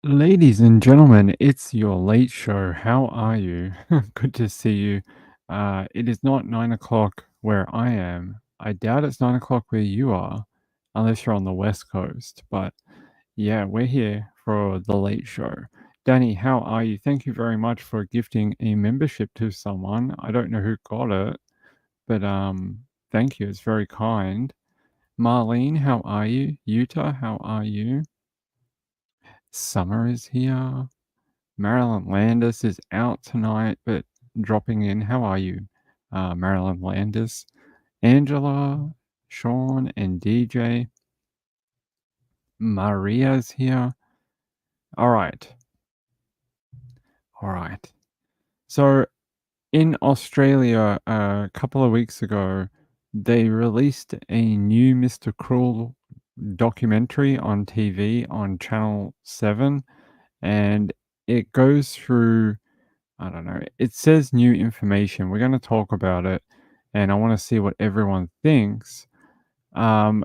Ladies and gentlemen, it's your late show. How are you? Good to see you. It is not 9 o'clock where I am. I doubt it's 9 o'clock where you are, unless you're on the West Coast. But yeah, we're here for the late show. Danny, how are you? Thank you very much for gifting a membership to someone. I don't know who got it, but thank you. It's very kind. Marlene, how are you? Utah, how are you? Summer is here. Marilyn Landis is out tonight, but dropping in. How are you, Marilyn Landis? Angela, Sean, and DJ. Maria's here. All right. All right. So in Australia, a couple of weeks ago, they released a new Mr. Cruel documentary on TV on Channel 7, and it goes through I don't know. It says new information. We're going to talk about it, and I want to see what everyone thinks. Um,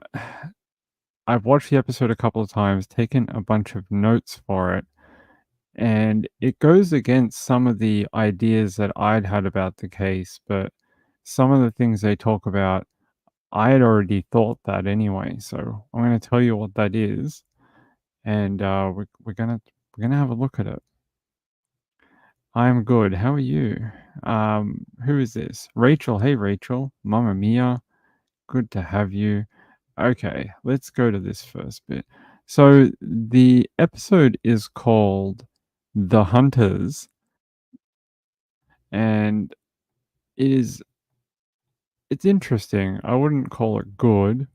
I've watched the episode a couple of times, taken a bunch of notes for it, and it goes against some of the ideas that I'd had about the case, but some of the things they talk about, I had already thought that anyway. So I'm going to tell you what that is, and we're gonna have a look at it. I'm good. How are you? Who is this? Rachel. Hey, Rachel. Mamma Mia. Good to have you. Okay, let's go to this first bit. So the episode is called The Hunters, and it is it's interesting. I wouldn't call it good.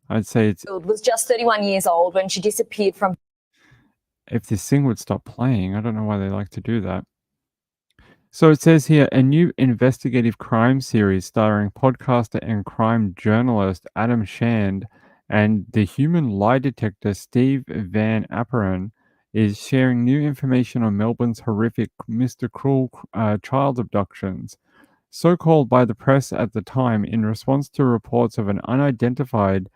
I'd say it's was just 31 years old when she disappeared from if this thing would stop playing. I don't know why they like to do that. So it says here a new investigative crime series starring podcaster and crime journalist Adam Shand and the human lie detector Steve Van Apperen is sharing new information on Melbourne's horrific Mr. Cruel child abductions. So called by the press at the time in response to reports of an unidentified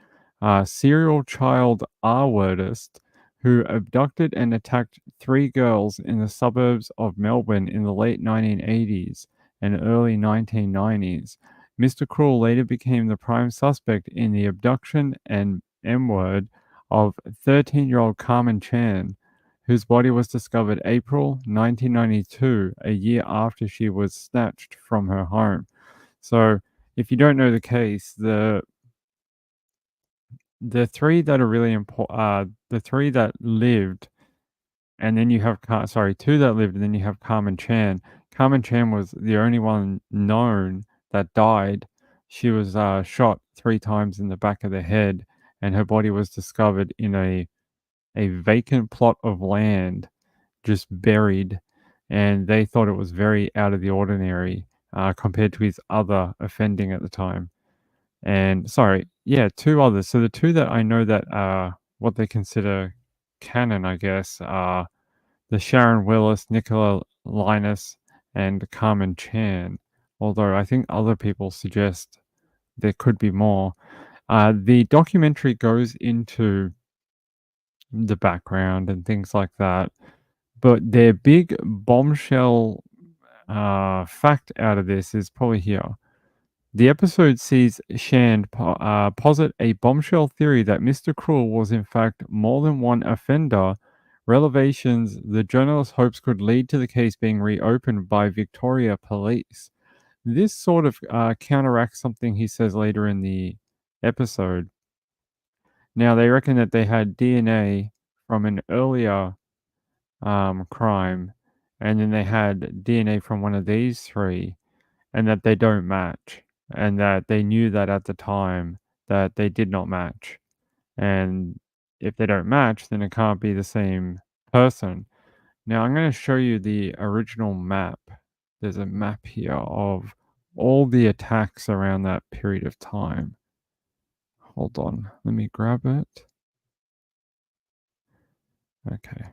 serial child R-wordist who abducted and attacked three girls in the suburbs of Melbourne in the late 1980s and early 1990s. Mr. Cruel later became the prime suspect in the abduction and M word of 13-year-old Carmen Chan, whose body was discovered April 1992, a year after she was snatched from her home. So, if you don't know the case, the three that are really important, the three that lived, and then you have two that lived, and then you have Carmen Chan. Carmen Chan was the only one known that died. She was shot 3 times in the back of the head, and her body was discovered in a vacant plot of land, just buried, and they thought it was very out of the ordinary compared to his other offending at the time. And sorry, yeah, two others. So the two that I know that are what they consider canon, I guess, are the Sharon Willis, Nicola Linus, and Carmen Chan. Although I think other people suggest there could be more. The documentary goes into the background and things like that, but their big bombshell fact out of this is probably here. The episode sees Shand posit a bombshell theory that Mr. Cruel was in fact more than one offender, revelations the journalist hopes could lead to the case being reopened by Victoria Police. This sort of counteracts something he says later in the episode. Now, they reckon that they had DNA from an earlier crime, and then they had DNA from one of these three, and that they don't match, and that they knew that at the time that they did not match. And if they don't match, then it can't be the same person. Now, I'm going to show you the original map. There's a map here of all the attacks around that period of time. Hold on, let me grab it. Okay.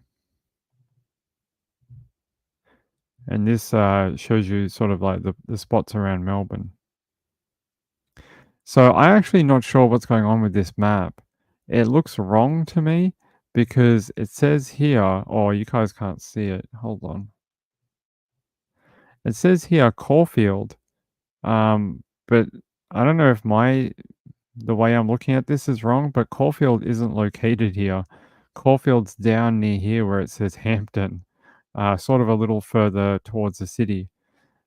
And this shows you sort of like the spots around Melbourne. So I'm actually not sure what's going on with this map. It looks wrong to me because it says here, oh, you guys can't see it. Hold on. It says here Caulfield, but I don't know if the way I'm looking at this is wrong, but Caulfield isn't located here. Caulfield's down near here where it says Hampton, sort of a little further towards the city.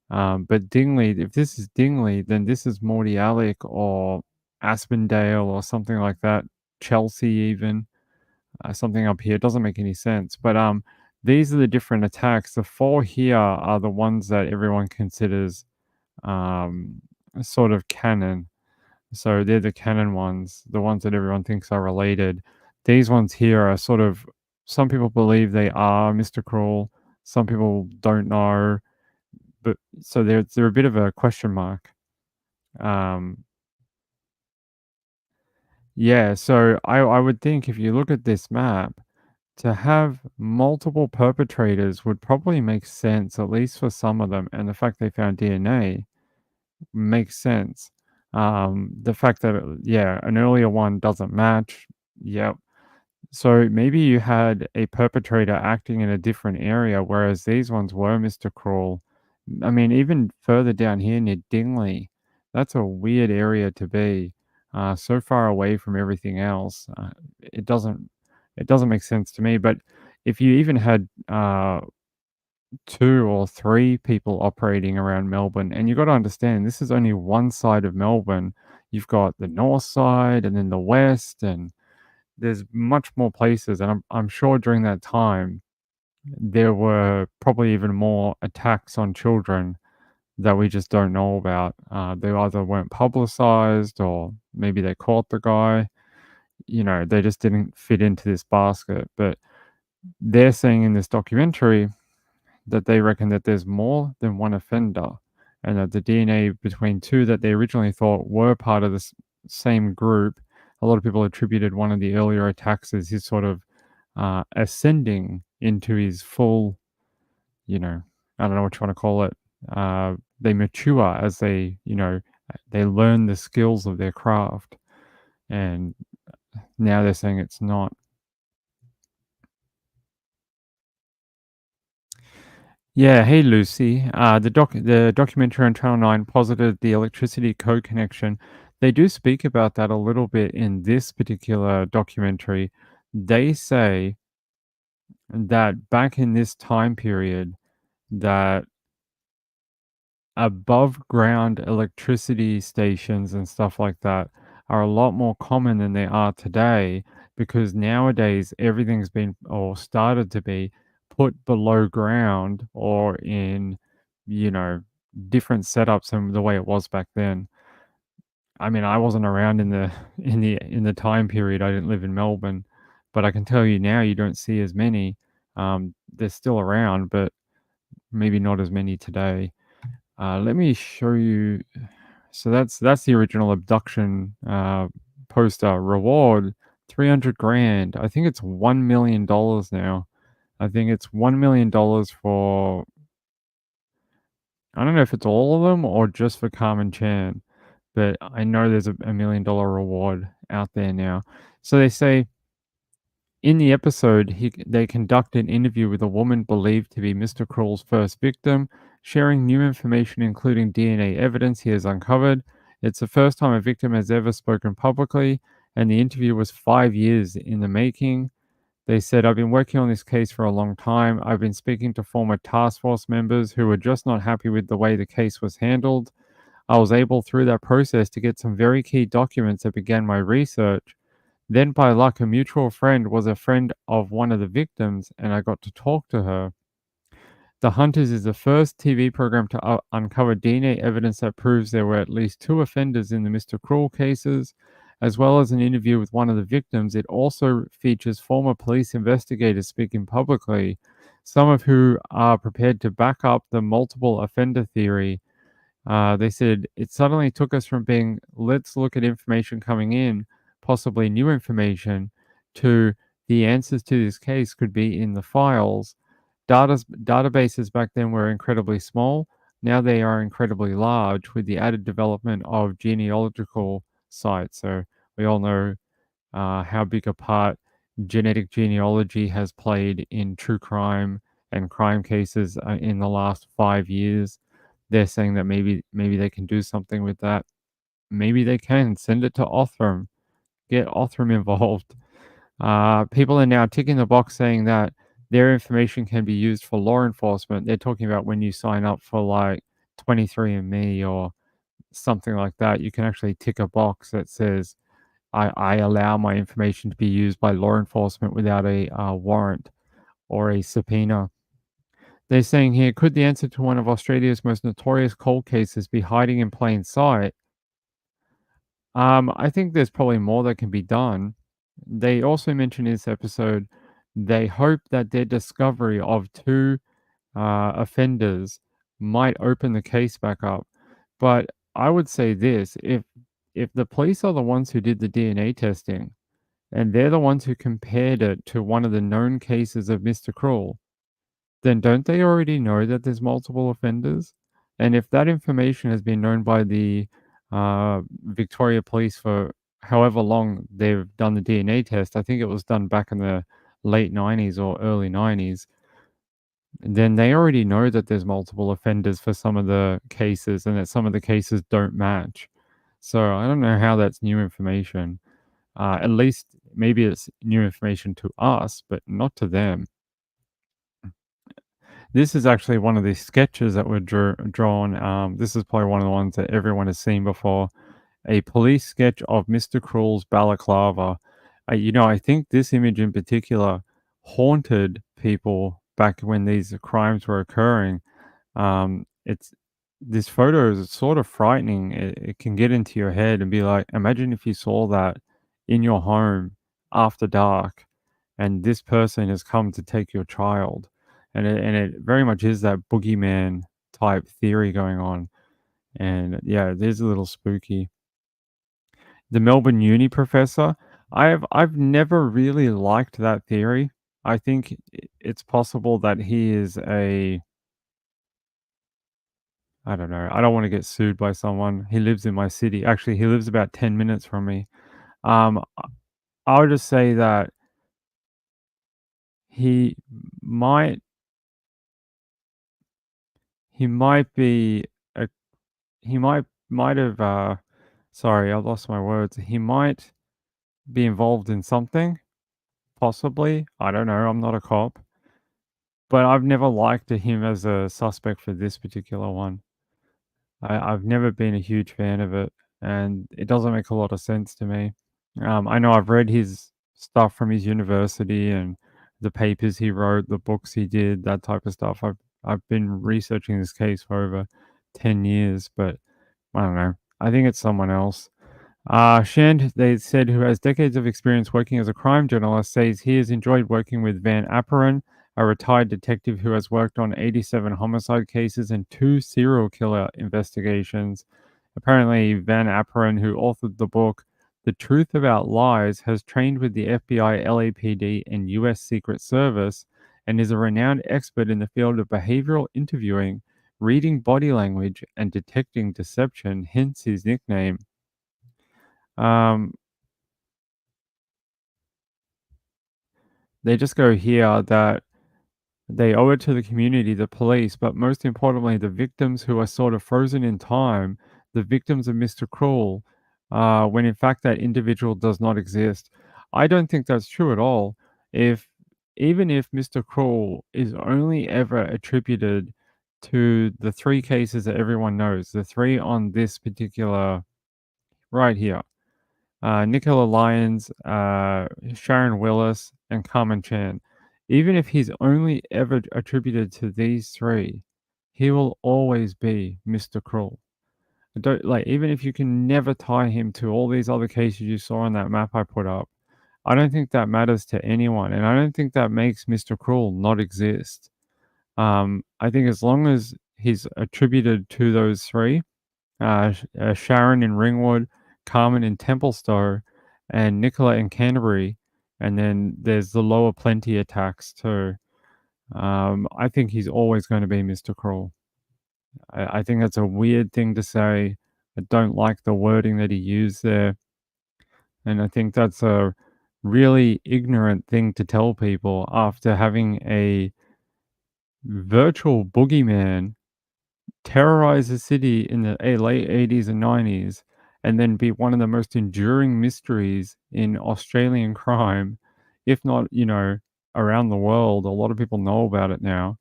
But Dingley, if this is Dingley, then this is Mordialloc or Aspendale or something like that. Chelsea, even something up here. It doesn't make any sense. But these are the different attacks. The four here are the ones that everyone considers um, sort of canon. So they're the canon ones, the ones that everyone thinks are related. These ones here are sort of, some people believe they are Mr. Cruel, some people don't know, but so they're a bit of a question mark. Um, yeah, so I would think if you look at this map, to have multiple perpetrators would probably make sense, at least for some of them, and the fact they found DNA makes sense. The fact that, yeah, an earlier one doesn't match, yep. So maybe you had a perpetrator acting in a different area, whereas these ones were Mr. Cruel. I mean, even further down here near Dingley, that's a weird area to be. So far away from everything else, it doesn't it doesn't make sense to me. But if you even had 2 or 3 people operating around Melbourne, and you got to understand this is only one side of Melbourne. You've got the north side, and then the west, and there's much more places, and I'm sure during that time, there were probably even more attacks on children that we just don't know about. They either weren't publicized or maybe they caught the guy. They just didn't fit into this basket. But they're saying in this documentary that they reckon that there's more than one offender and that the DNA between 2 that they originally thought were part of this same group. A lot of people attributed one of the earlier attacks as his sort of ascending into his full, I don't know what you want to call it. They mature as they learn the skills of their craft. And now they're saying it's not. Yeah, hey Lucy. The documentary on Channel 9 posited the electricity code connection. They do speak about that a little bit in this particular documentary. They say that back in this time period, that above ground electricity stations and stuff like that are a lot more common than they are today, because nowadays everything's been or started to be put below ground or in, you know, different setups than the way it was back then. I mean, I wasn't around in the in the time period. I didn't live in Melbourne, but I can tell you now you don't see as many. They're still around, but maybe not as many today. Let me show you. So that's the original abduction poster. Reward 300 grand. I think it's $1 million now. I think it's $1 million for. I don't know if it's all of them or just for Carmen Chan, but I know there's a $1 million reward out there now. So they say in the episode, they conduct an interview with a woman believed to be Mr. Cruel's first victim, sharing new information including DNA evidence he has uncovered. It's the first time a victim has ever spoken publicly, and the interview was 5 years in the making. They said, I've been working on this case for a long time. I've been speaking to former task force members who were just not happy with the way the case was handled. I was able, through that process, to get some very key documents that began my research. Then, by luck, a mutual friend was a friend of one of the victims, and I got to talk to her. The Hunters is the first TV program to uncover DNA evidence that proves there were at least 2 offenders in the Mr. Cruel cases, as well as an interview with one of the victims. It also features former police investigators speaking publicly, some of who are prepared to back up the multiple offender theory. They said it suddenly took us from being, let's look at information coming in, possibly new information, to the answers to this case could be in the files. Databases back then were incredibly small. Now they are incredibly large with the added development of genealogical sites. So we all know how big a part genetic genealogy has played in true crime and crime cases in the last 5 years. They're saying that maybe they can do something with that. Maybe they can send it to Othram. Get Othram involved. People are now ticking the box saying that their information can be used for law enforcement. They're talking about when you sign up for like 23andMe or something like that, you can actually tick a box that says, I allow my information to be used by law enforcement without a warrant or a subpoena. They're saying here, could the answer to one of Australia's most notorious cold cases be hiding in plain sight? I think there's probably more that can be done. They also mentioned in this episode they hope that their discovery of two offenders might open the case back up. But I would say this: if the police are the ones who did the DNA testing and they're the ones who compared it to one of the known cases of Mr. Cruel, then don't they already know that there's multiple offenders? And if that information has been known by the Victoria Police for however long they've done the DNA test, I think it was done back in the late 90s or early 90s, then they already know that there's multiple offenders for some of the cases and that some of the cases don't match. So I don't know how that's new information. At least maybe it's new information to us, but not to them. This is actually one of the sketches that were drawn. This is probably one of the ones that everyone has seen before. A police sketch of Mr. Cruel's balaclava. I think this image in particular haunted people back when these crimes were occurring. It's This photo is sort of frightening. It can get into your head and be like, imagine if you saw that in your home after dark and this person has come to take your child. And it very much is that boogeyman type theory going on. And yeah, it is a little spooky. The Melbourne Uni professor, I've never really liked that theory. I think it's possible that he is a I don't know. I don't want to get sued by someone. He lives in my city. Actually, he lives about 10 minutes from me. I would just say that he might he might be a he might have sorry, I lost my words. He might be involved in something, possibly. I don't know. I'm not a cop, but I've never liked him as a suspect for this particular one. I've never been a huge fan of it, and it doesn't make a lot of sense to me. I know I've read his stuff from his university and the papers he wrote, the books he did, that type of stuff. I've been researching this case for over 10 years, but I don't know. I think it's someone else. Shand, they said, who has decades of experience working as a crime journalist, says he has enjoyed working with Van Apperen, a retired detective who has worked on 87 homicide cases and 2 serial killer investigations. Apparently, Van Apperen, who authored the book The Truth About Lies, has trained with the FBI, LAPD, and US Secret Service and is a renowned expert in the field of behavioral interviewing, reading body language, and detecting deception, hence his nickname. Um, they just go here that they owe it to the community, the police, but most importantly, the victims who are sort of frozen in time, the victims of Mr. Cruel, when in fact that individual does not exist. I don't think that's true at all. If Even if Mr. Cruel is only ever attributed to the three cases that everyone knows, the three on this particular right here, Nicola Lyons, Sharon Willis, and Carmen Chan. Even if he's only ever attributed to these three, he will always be Mr. Cruel. Don't like even if you can never tie him to all these other cases you saw on that map I put up. I don't think that matters to anyone, and I don't think that makes Mr. Cruel not exist. I think as long as he's attributed to those three, Sharon in Ringwood, Carmen in Templestowe, and Nicola in Canterbury. And then there's the Lower Plenty attacks too. I think he's always going to be Mr. Cruel. I think that's a weird thing to say. I don't like the wording that he used there. And I think that's a really ignorant thing to tell people after having a virtual boogeyman terrorize the city in the late 80s and 90s, and then be one of the most enduring mysteries in Australian crime, if not, around the world. A lot of people know about it now.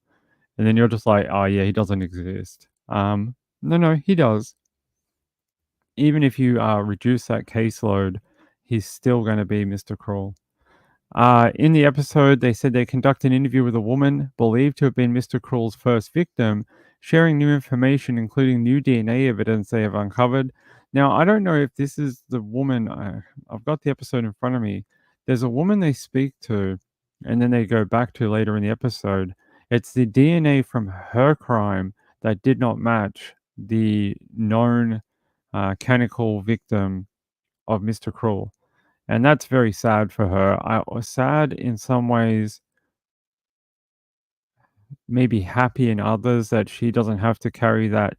And then you're just like, oh, yeah, he doesn't exist. No, no, he does. Even if you reduce that caseload, he's still going to be Mr. Cruel. In the episode, they said they conduct an interview with a woman believed to have been Mr. Cruel's first victim, sharing new information, including new DNA evidence they have uncovered. Now, I don't know if this is the woman. I've got the episode in front of me. There's a woman they speak to, and then they go back to later in the episode. It's the DNA from her crime that did not match the known canonical victim of Mr. Cruel. And that's very sad for her. I was sad in some ways, maybe happy in others that she doesn't have to carry that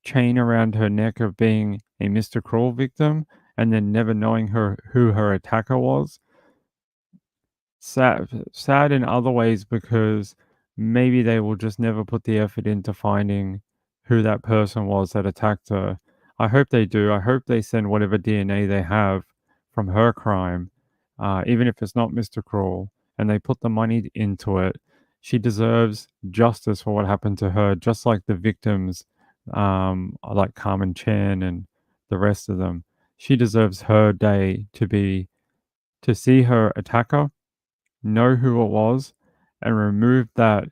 chain around her neck of being a Mr. Cruel victim and then never knowing who her attacker was. Sad in other ways because maybe they will just never put the effort into finding who that person was that attacked her. I hope they do. I hope they send whatever DNA they have from her crime, even if it's not Mr. Cruel, and they put the money into it. She deserves justice for what happened to her, just like the victims, like Carmen Chan and the rest of them. She deserves her day to see her attacker, know who it was, and remove that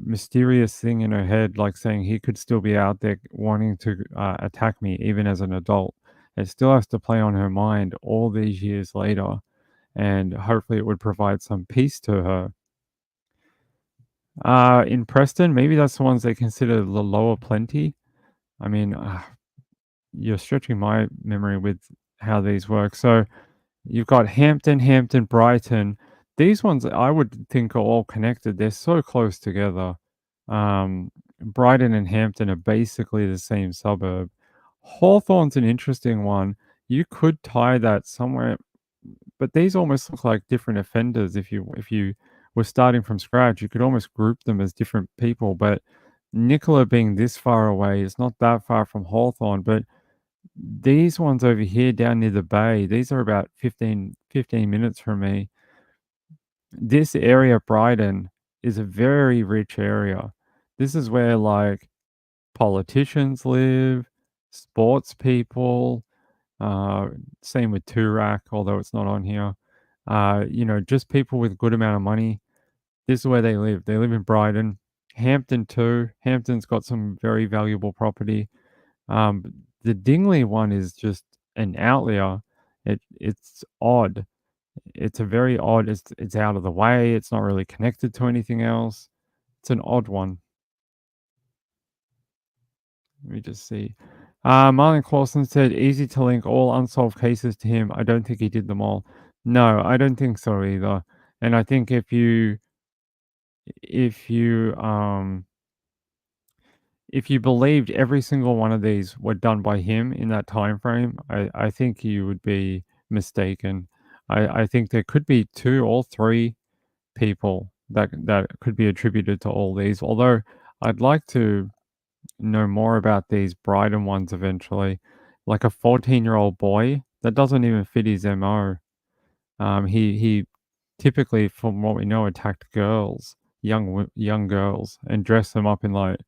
mysterious thing in her head, like saying he could still be out there wanting to attack me, even as an adult. It still has to play on her mind all these years later, and hopefully, it would provide some peace to her. In Preston, maybe that's the ones they consider the lower plenty. I mean, you're stretching my memory with how these work. So, you've got Hampton, Brighton. These ones I would think are all connected. They're so close together. Brighton and Hampton are basically the same suburb. Hawthorne's an interesting one. You could tie that somewhere, but these almost look like different offenders. If you were starting from scratch, you could almost group them as different people. But Nicola being this far away is not that far from Hawthorne, but these ones over here down near the bay, these are about 15 minutes from me. This area, Brighton, is a very rich area. This is where like politicians live, sports people, uh, same with Toorak, although it's not on here. Just people with good amount of money. This is where they live. They live in Brighton. Hampton too. Hampton's got some very valuable property. Um, the Dingley one is just an outlier. It's odd. It's a very odd. It's out of the way. It's not really connected to anything else. It's an odd one. Let me just see. Marlon Clausen said, "Easy to link all unsolved cases to him. I don't think he did them all." No, I don't think so either. And I think if you if you believed every single one of these were done by him in that time frame, I think you would be mistaken. I think there could be 2 or 3 people that could be attributed to all these, although I'd like to know more about these Brighton ones eventually. Like a 14-year-old boy, that doesn't even fit his MO. He typically, from what we know, attacked girls, young girls, and dressed them up in like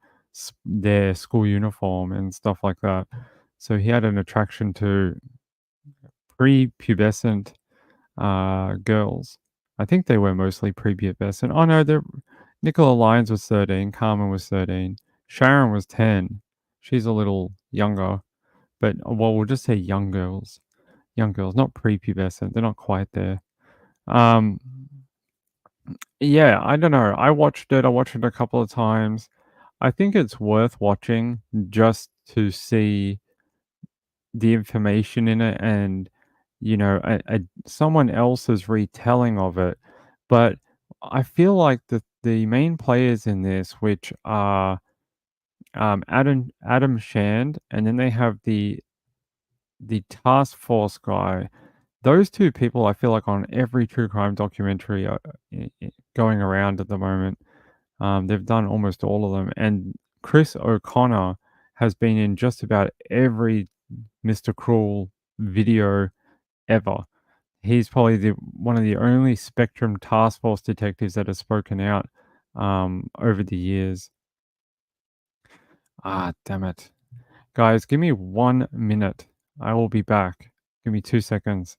their school uniform and stuff like that. So he had an attraction to prepubescent girls. I think they were mostly prepubescent. Oh no, Nicola Lyons was 13, Carmen was 13, Sharon was 10. She's a little younger, but well, we'll just say young girls. Young girls, not prepubescent. They're not quite there. Um, Yeah, I don't know. I watched it a couple of times. I think it's worth watching just to see the information in it and, someone else's retelling of it. But I feel like the main players in this, which are Adam Shand, and then they have the task force guy. Those 2 people, I feel like on every true crime documentary, going around at the moment. They've done almost all of them, and Chris O'Connor has been in just about every Mr. Cruel video ever. He's probably one of the only Spectrum Task Force detectives that has spoken out, over the years. Ah, damn it. Guys, give me 1 minute. I will be back. Give me 2 seconds.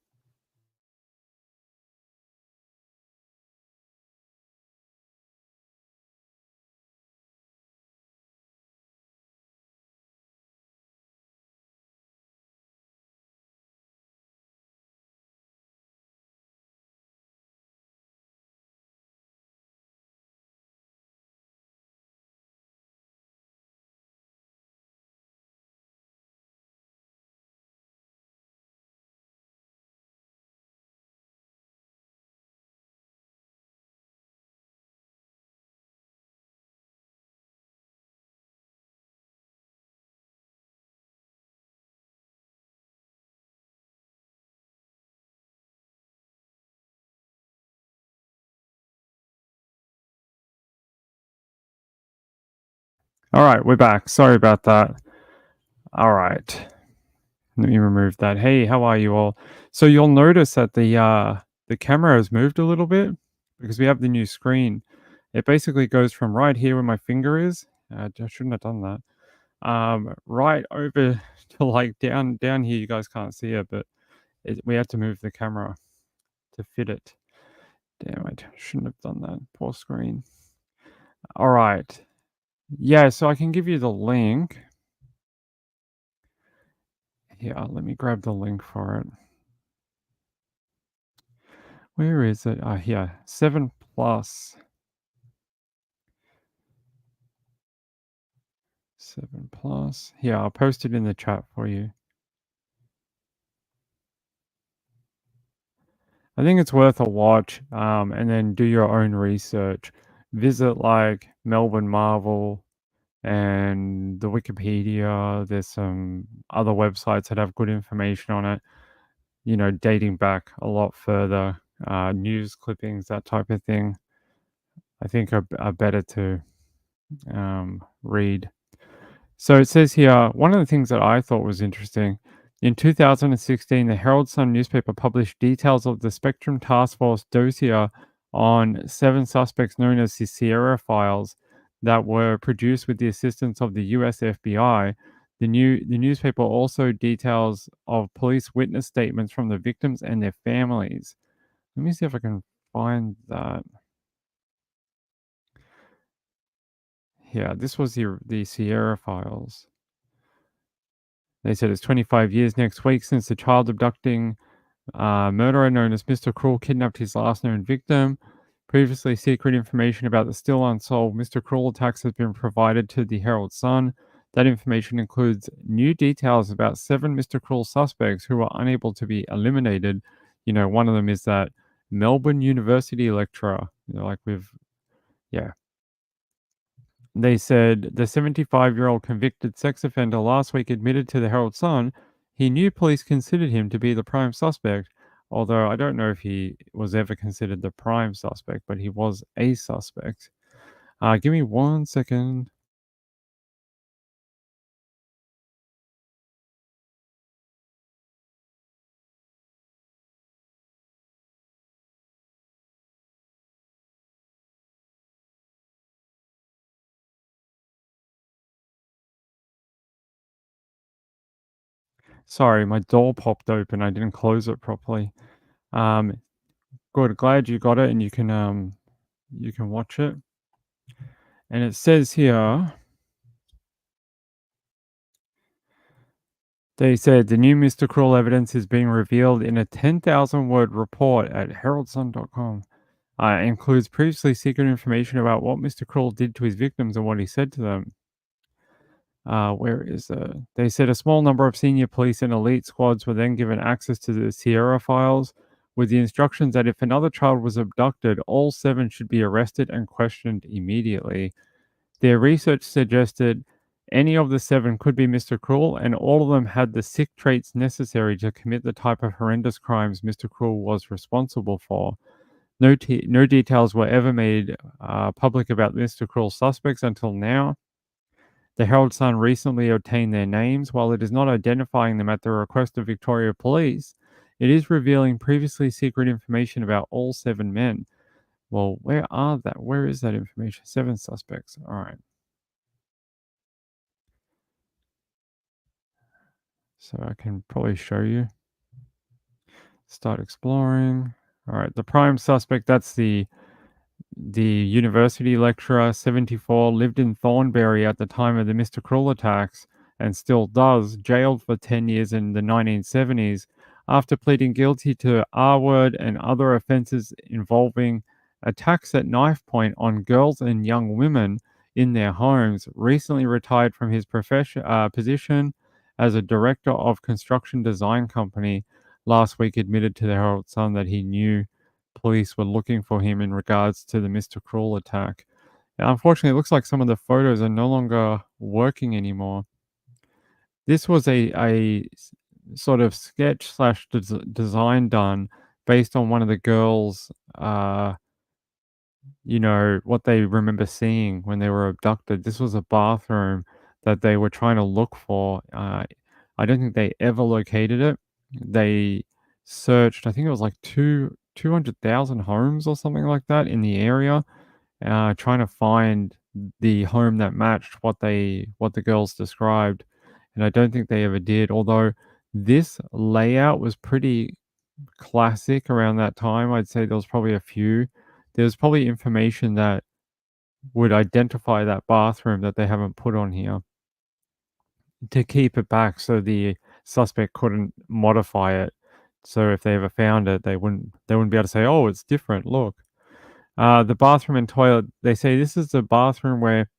Alright, we're back. Sorry about that. Alright. Let me remove that. Hey, how are you all? So you'll notice that the camera has moved a little bit because we have the new screen. It basically goes from right here where my finger is. I shouldn't have done that. Right over to like down here. You guys can't see it, but we had to move the camera to fit it. Damn it! Shouldn't have done that. Poor screen. All right. Yeah, so I can give you the link. Yeah, let me grab the link for it. Where is it? Here. 7 plus. 7 plus. Yeah, I'll post it in the chat for you. I think it's worth a watch, and then do your own research. Visit like Melbourne Marvel and the Wikipedia. There's some other websites that have good information on it, dating back a lot further. News clippings, that type of thing, I think are better to read. So it says here, one of the things that I thought was interesting, in 2016, the Herald Sun newspaper published details of the Spectrum Task Force dossier on 7 suspects known as the Sierra Files that were produced with the assistance of the US FBI. The newspaper also details of police witness statements from the victims and their families. Let me see if I can find that. Yeah, this was the Sierra Files. They said it's 25 years next week since the child abducting murderer known as Mr. Cruel kidnapped his last known victim. Previously, secret information about the still unsolved Mr. Cruel attacks has been provided to the Herald Sun. That information includes new details about 7 Mr. Cruel suspects who were unable to be eliminated. One of them is that Melbourne University lecturer. Yeah. They said the 75-year-old convicted sex offender last week admitted to the Herald Sun he knew police considered him to be the prime suspect, although I don't know if he was ever considered the prime suspect, but he was a suspect. Give me 1 second. Sorry, my door popped open. I didn't close it properly. Um, Good. Glad you got it, and you can watch it. And it says here. They said the new Mr. Cruel evidence is being revealed in a 10,000 word report at heraldsun.com. Includes previously secret information about what Mr. Cruel did to his victims and what he said to them. Where is it? They said a small number of senior police and elite squads were then given access to the Sierra files with the instructions that if another child was abducted, all 7 should be arrested and questioned immediately. Their research suggested Any of the 7 could be Mr. Cruel, and all of them had the sick traits necessary to commit the type of horrendous crimes Mr. Cruel was responsible for. No details were ever made public about Mr. Cruel's suspects until now. The Herald Sun recently obtained their names. While it is not identifying them at the request of Victoria Police, it is revealing previously secret information about all 7 men. Well, where are that? Where is that information? 7 suspects. All right. So I can probably show you. Start exploring. All right. The prime suspect, that's the university lecturer, 74, lived in Thornbury at the time of the Mr. Cruel attacks and still does, jailed for 10 years in the 1970s after pleading guilty to R-word and other offenses involving attacks at knife point on girls and young women in their homes. Recently retired from his position as a director of construction design company. Last week admitted to the Herald Sun that he knew police were looking for him in regards to the Mr. Cruel attack. Unfortunately, it looks like some of the photos are no longer working anymore. This was a sort of sketch slash design done based on one of the girls, what they remember seeing when they were abducted. This was a bathroom that they were trying to look for. I don't think they ever located it. They searched, I think it was like 200,000 homes or something like that in the area, trying to find the home that matched what the girls described. And I don't think they ever did. Although this layout was pretty classic around that time. I'd say there was probably a few. There's probably information that would identify that bathroom that they haven't put on here to keep it back so the suspect couldn't modify it. So if they ever found it, they wouldn't be able to say, "Oh, it's different. Look." The bathroom and toilet. They say this is the bathroom where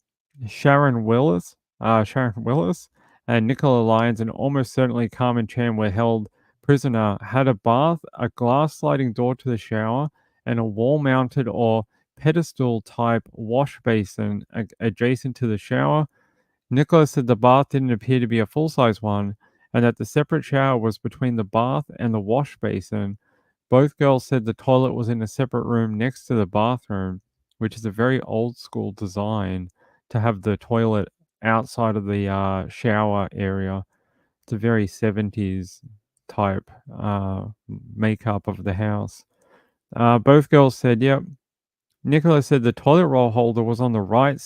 Sharon Willis, and Nicola Lyons, and almost certainly Carmen Chan were held prisoner. Had a bath, a glass sliding door to the shower, and a wall-mounted or pedestal-type wash basin adjacent to the shower. Nicola said the bath didn't appear to be a full-size one, and that the separate shower was between the bath and the wash basin. Both girls said the toilet was in a separate room next to the bathroom, which is a very old school design to have the toilet outside of the shower area. It's a very 70s type makeup of the house. Both girls said, yep. Nicola said the toilet roll holder was on the right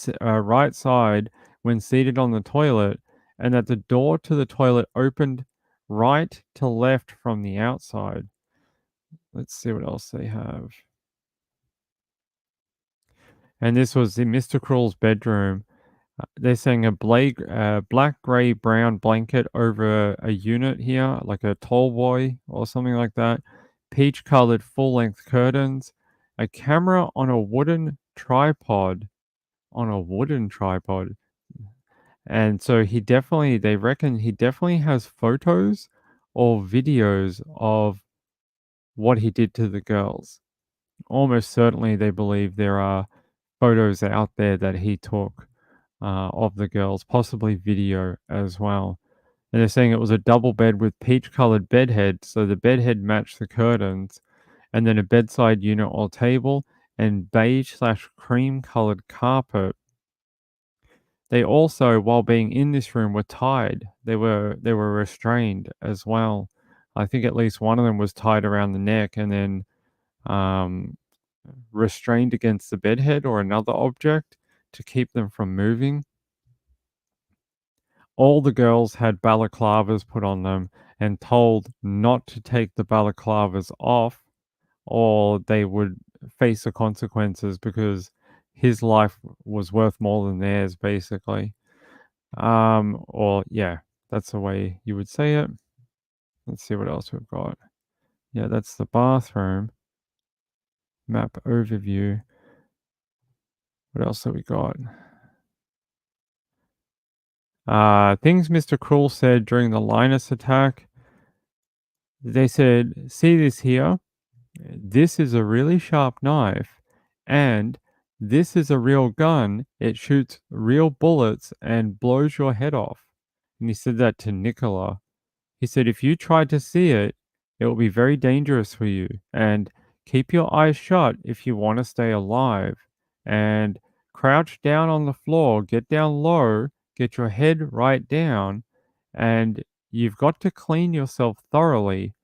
side when seated on the toilet, and that the door to the toilet opened right to left from the outside. Let's see what else they have. And this was in Mr. Cruel's bedroom. They're saying a black, gray, brown blanket over a unit here, like a tall boy or something like that. Peach colored full length curtains. A camera on a wooden tripod. On a wooden tripod. And so they reckon he definitely has photos or videos of what he did to the girls. Almost certainly they believe there are photos out there that he took of the girls, possibly video as well. And they're saying it was a double bed with peach colored bedhead, so the bedhead matched the curtains, and then a bedside unit or table, and beige slash cream colored carpet. They also, while being in this room, were tied. They were restrained as well. I think at least one of them was tied around the neck and then um, restrained against the bedhead or another object to keep them from moving. All the girls had balaclavas put on them and told not to take the balaclavas off or they would face the consequences because his life was worth more than theirs, basically. Or yeah, that's the way you would say it. Let's see what else we've got. Yeah, that's the bathroom. Map overview. What else have we got? Things Mr. Cruel said during the Linus attack. They said, see this here? This is a really sharp knife, and This is a real gun. It shoots real bullets and blows your head off." And he said that to Nicola. He said, "If you try to see it, it will be very dangerous for you. And keep your eyes shut if you want to stay alive. And crouch down on the floor, get down low, get your head right down. And you've got to clean yourself thoroughly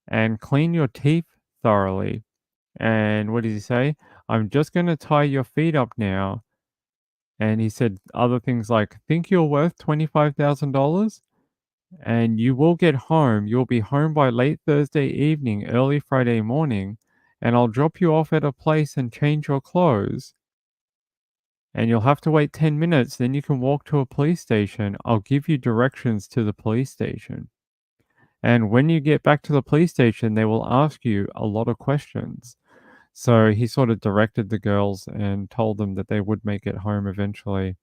and clean your teeth thoroughly." And what does he say? "I'm just going to tie your feet up now." And he said other things like, "Think you're worth $25,000? And you will get home. You'll be home by late Thursday evening, early Friday morning, and I'll drop you off at a place and change your clothes. And you'll have to wait 10 minutes, then you can walk to a police station. I'll give you directions to the police station. And when you get back to the police station, they will ask you a lot of questions." So he sort of directed the girls and told them that they would make it home eventually.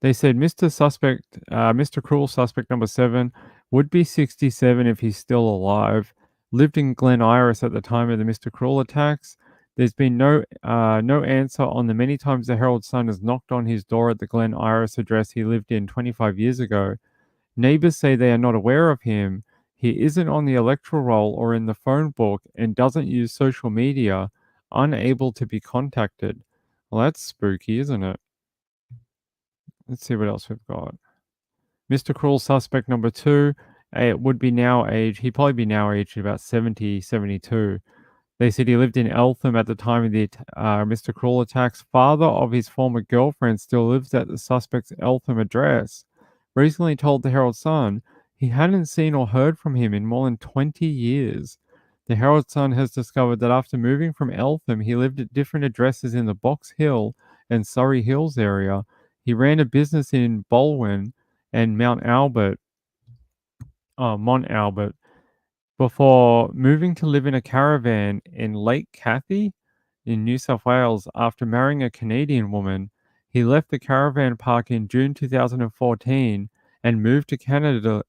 They said Mr. Cruel suspect number 7 would be 67 if he's still alive. Lived in Glen Iris at the time of the Mr. Cruel attacks. There's been no answer on the many times the Herald Sun has knocked on his door at the Glen Iris address he lived in 25 years ago. Neighbors say they are not aware of him. He isn't on the electoral roll or in the phone book and doesn't use social media, unable to be contacted. Well, that's spooky, isn't it? Let's see what else we've got. Mr. Cruel suspect number 2, would be now aged, he'd probably be now aged about 70, 72. They said he lived in Eltham at the time of the Mr. Cruel attacks. Father of his former girlfriend still lives at the suspect's Eltham address. Recently told the Herald Sun he hadn't seen or heard from him in more than 20 years. The Herald Sun has discovered that after moving from Eltham, he lived at different addresses in the Box Hill and Surrey Hills area. He ran a business in Bolwyn and Mount Albert, before moving to live in a caravan in Lake Cathy in New South Wales after marrying a Canadian woman. He left the caravan park in June 2014 and moved to Canada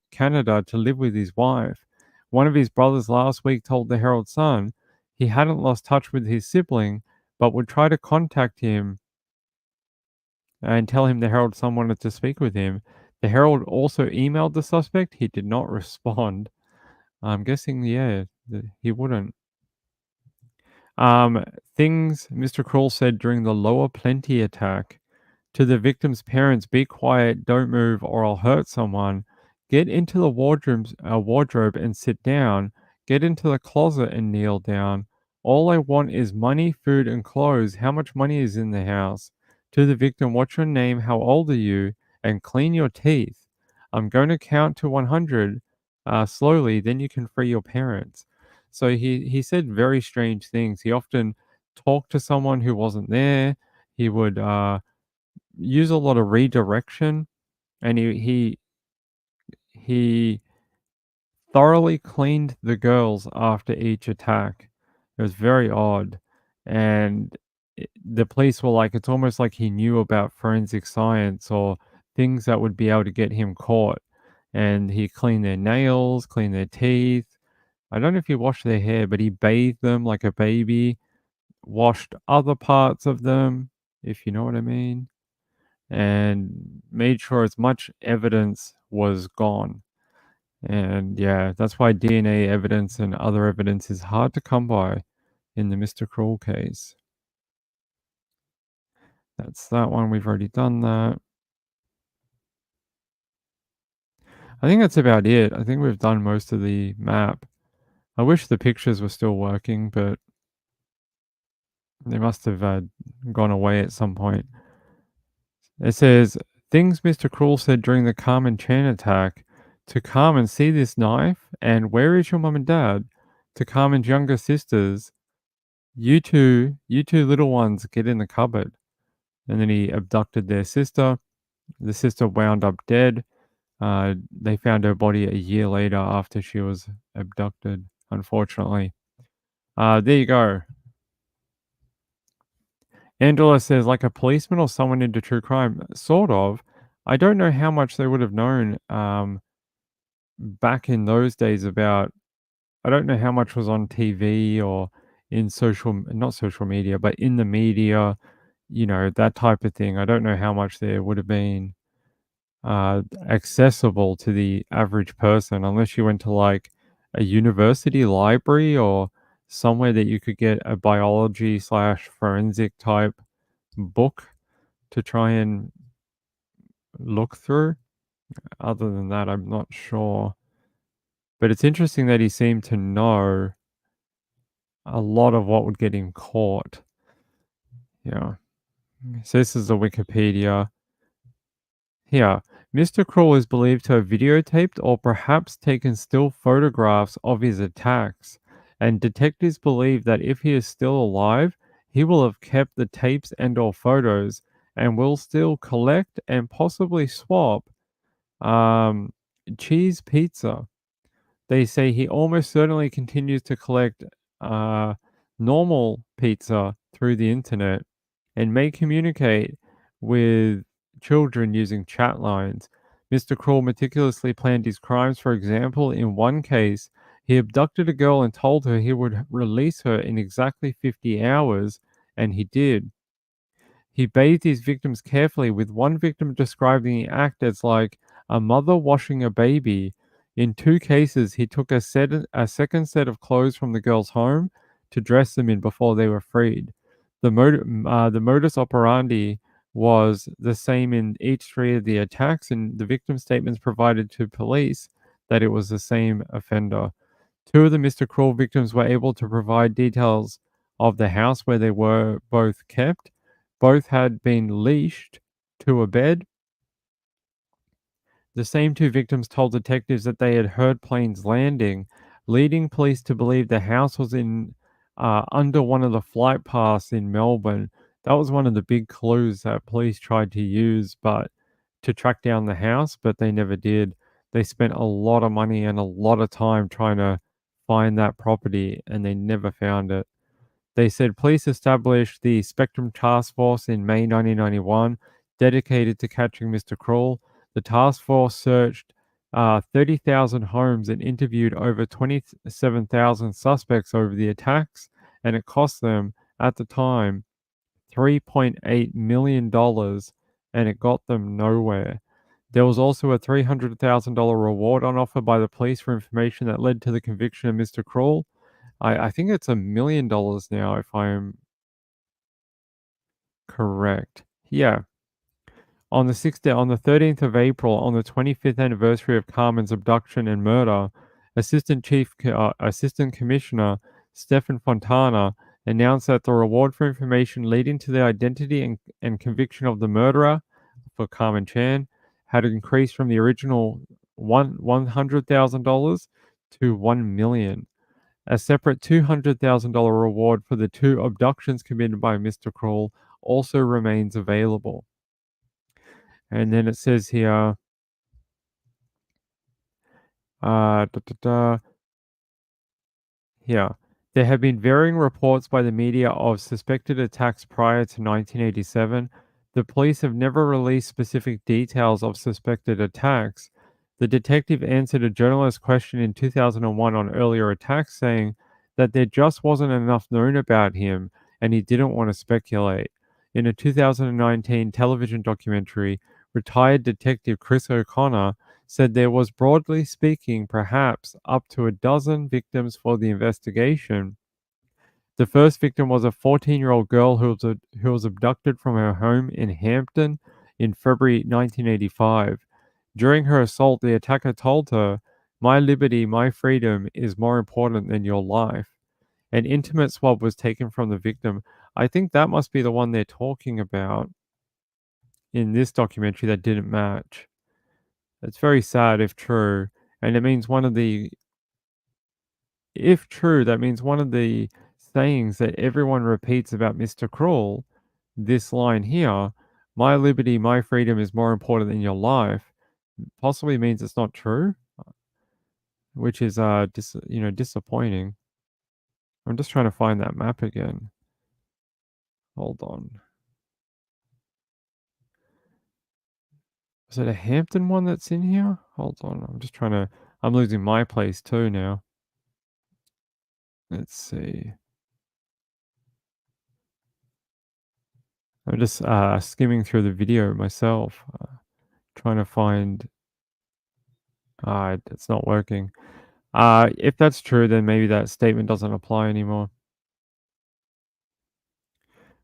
to live with his wife. One of his brothers last week told the Herald Sun he hadn't lost touch with his sibling, but would try to contact him and tell him the Herald Sun wanted to speak with him. The Herald also emailed the suspect. He did not respond. I'm guessing, yeah, he wouldn't. Things Mr. Cruel said during the Lower Plenty attack. To the victim's parents, "Be quiet, don't move, or I'll hurt someone. Get into the wardrobe and sit down. Get into the closet and kneel down. All I want is money, food, and clothes. How much money is in the house?" To the victim, "What's your name? How old are you? And clean your teeth. I'm going to count to 100 slowly, then you can free your parents." So he said very strange things. He often talked to someone who wasn't there. He would use a lot of redirection, and he thoroughly cleaned the girls after each attack. It was very odd, and the police were like, it's almost like he knew about forensic science or things that would be able to get him caught. And he cleaned their nails, cleaned their teeth. I don't know if he washed their hair, but he bathed them like a baby, washed other parts of them, if you know what I mean, and made sure as much evidence was gone. And yeah, that's why DNA evidence and other evidence is hard to come by in the Mr. Cruel case. That's that one. We've already done that. I think that's about it. I think we've done most of the map. I wish the pictures were still working, but they must have gone away at some point. It says, "Things Mr. Cruel said during the Carmen Chan attack. To Carmen, see this knife? And where is your mum and dad?" To Carmen's younger sisters, you two little ones, get in the cupboard." And then he abducted their sister. The sister wound up dead. They found her body a year later after she was abducted, unfortunately. There you go. Angela says, like a policeman or someone into true crime, sort of. I don't know how much they would have known back in those days about. I don't know how much was on TV or in not social media, but in the media, that type of thing. I don't know how much there would have been accessible to the average person unless you went to like a university library or somewhere that you could get a biology slash forensic type book to try and look through. Other than that, I'm not sure. But it's interesting that he seemed to know a lot of what would get him caught. Yeah. So this is the Wikipedia. Here, Mr. Kroll is believed to have videotaped or perhaps taken still photographs of his attacks, and detectives believe that if he is still alive, he will have kept the tapes and/or photos and will still collect and possibly swap um, cheese pizza. They say he almost certainly continues to collect uh, normal pizza through the internet and may communicate with children using chat lines. Mr. Kroll meticulously planned his crimes. For example, in one case, he abducted a girl and told her he would release her in exactly 50 hours, and he did. He bathed his victims carefully, with one victim describing the act as like a mother washing a baby. In two cases, he took a second set of clothes from the girl's home to dress them in before they were freed. The modus operandi was the same in each three of the attacks, and the victim statements provided to police that it was the same offender. Two of the Mr. Cruel victims were able to provide details of the house where they were both kept. Both had been leashed to a bed. The same two victims told detectives that they had heard planes landing, leading police to believe the house was in under one of the flight paths in Melbourne. That was one of the big clues that police tried to use, but to track down the house, but they never did. They spent a lot of money and a lot of time trying to find that property, and they never found it. They said police established the Spectrum Task Force in May 1991, dedicated to catching Mr. Kroll. The task force searched 30,000 homes and interviewed over 27,000 suspects over the attacks, and it cost them, at the time, $3.8 million, and it got them nowhere. There was also a $300,000 reward on offer by the police for information that led to the conviction of Mr. Kroll. I think it's $1 million now, if I'm correct. Yeah. On the 13th of April, on the 25th anniversary of Carmen's abduction and murder, Assistant Commissioner Stefan Fontana announced that the reward for information leading to the identity and conviction of the murderer for Carmen Chan had increased from the original $100,000 to $1 million. A separate $200,000 reward for the two abductions committed by Mr. Kroll also remains available. And then it says here, da, da, da, here, there have been varying reports by the media of suspected attacks prior to 1987. The police have never released specific details of suspected attacks. The detective answered a journalist's question in 2001 on earlier attacks, saying that there just wasn't enough known about him and he didn't want to speculate. In a 2019 television documentary, retired detective Chris O'Connor said there was, broadly speaking, perhaps up to a dozen victims for the investigation. The first victim was a 14-year-old girl who was abducted from her home in Hampton in February 1985. During her assault, the attacker told her, "My liberty, my freedom is more important than your life." An intimate swab was taken from the victim. I think that must be the one they're talking about in this documentary that didn't match. It's very sad if true, and it means one of the if true, that means one of the sayings that everyone repeats about Mr. Cruel, this line here, "My liberty, my freedom is more important than your life," possibly means it's not true, which is disappointing. I'm just trying to find that map again. Hold on. Is it a Hampton one that's in here? Hold on. I'm losing my place too now. Let's see. I'm just skimming through the video myself, trying to find. It's not working. If that's true, then maybe that statement doesn't apply anymore.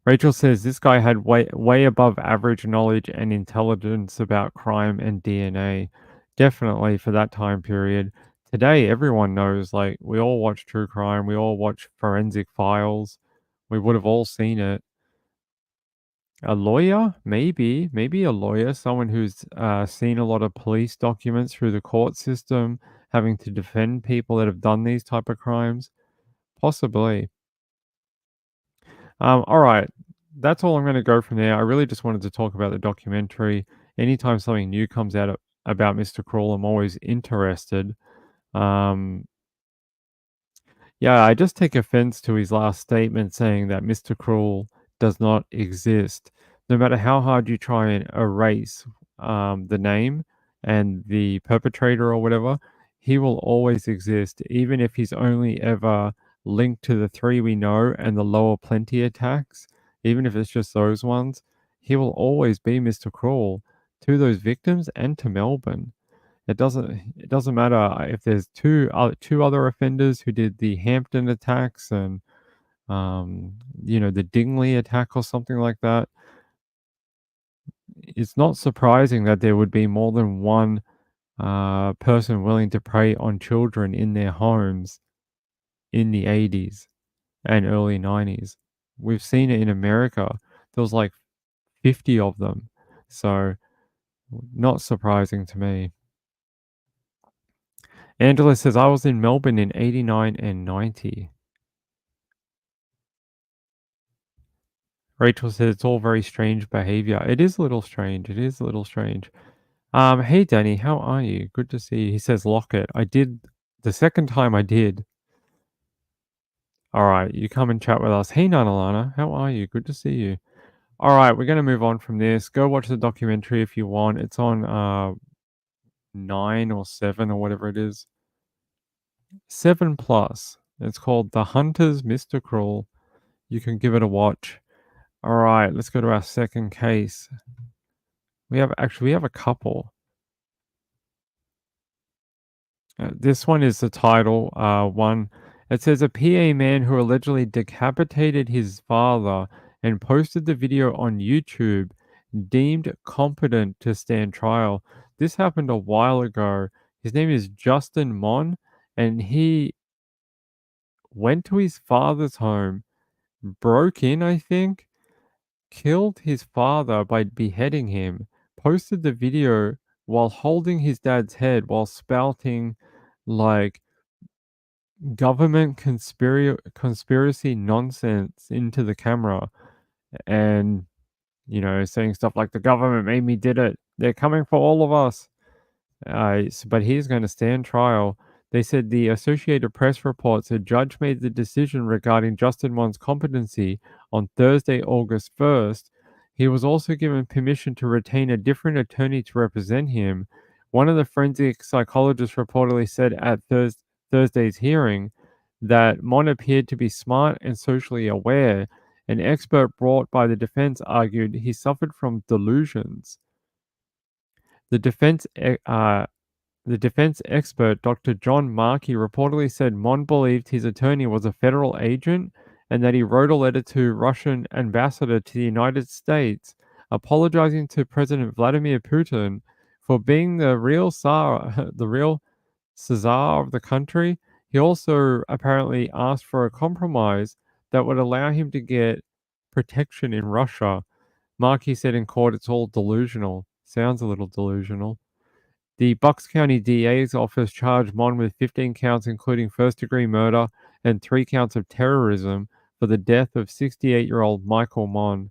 Rachel says this guy had way above average knowledge and intelligence about crime and DNA. Definitely for that time period. Today, everyone knows. Like we all watch true crime. We all watch forensic files. We would have all seen it. A lawyer? Maybe a lawyer, someone who's seen a lot of police documents through the court system, having to defend people that have done these type of crimes. Possibly. All right. That's all I'm going to go from there. I really just wanted to talk about the documentary. Anytime something new comes out about Mr. Cruel, I'm always interested. Um, Yeah, I just take offense to his last statement saying that Mr. Cruel does not exist. No matter how hard you try and erase the name and the perpetrator or whatever, he will always exist, even if he's only ever linked to the three we know and the lower plenty attacks, even if it's just those ones, he will always be Mr. Cruel to those victims and to Melbourne. It doesn't matter if there's two other offenders who did the Hampton attacks and the Dingley attack or something like that. It's not surprising that there would be more than one person willing to prey on children in their homes in the 80s and early 90s. We've seen it in America. There was like 50 of them. So, not surprising to me. Angela says, I was in Melbourne in 89 and 90. Rachel says, it's all very strange behavior. It is a little strange. It is a little strange. Hey, Danny, how are you? Good to see you. He says, lock it. I did the second time I did. All right, you come and chat with us. Hey, Nanalana, how are you? Good to see you. All right, we're going to move on from this. Go watch the documentary if you want. It's on 9 or 7 or whatever it is. 7 plus. It's called The Hunters, Mr. Cruel. You can give it a watch. All right, let's go to our second case. We have a couple. This one is the title one. It says a PA man who allegedly decapitated his father and posted the video on YouTube deemed competent to stand trial. This happened a while ago. His name is Justin Mohn, and he went to his father's home, broke in, I think, killed his father by beheading him, posted the video while holding his dad's head while spouting like government conspiracy nonsense into the camera and saying stuff like the government made me did it. They're coming for all of us. But he's going to stand trial. They said the Associated Press reports a judge made the decision regarding Justin Mohn's competency on Thursday, August 1st. He was also given permission to retain a different attorney to represent him. One of the forensic psychologists reportedly said at Thursday's hearing that Mohn appeared to be smart and socially aware. An expert brought by the defense argued he suffered from delusions. The defense The defense expert Dr. John Markey reportedly said Mon believed his attorney was a federal agent and that he wrote a letter to Russian ambassador to the United States apologizing to President Vladimir Putin for being the real Tsar, the real Caesar of the country. He also apparently asked for a compromise that would allow him to get protection in Russia. Markey said in court it's all delusional. Sounds a little delusional. The Bucks County DA's office charged Mon with 15 counts, including first-degree murder and 3 counts of terrorism for the death of 68-year-old Michael Mon.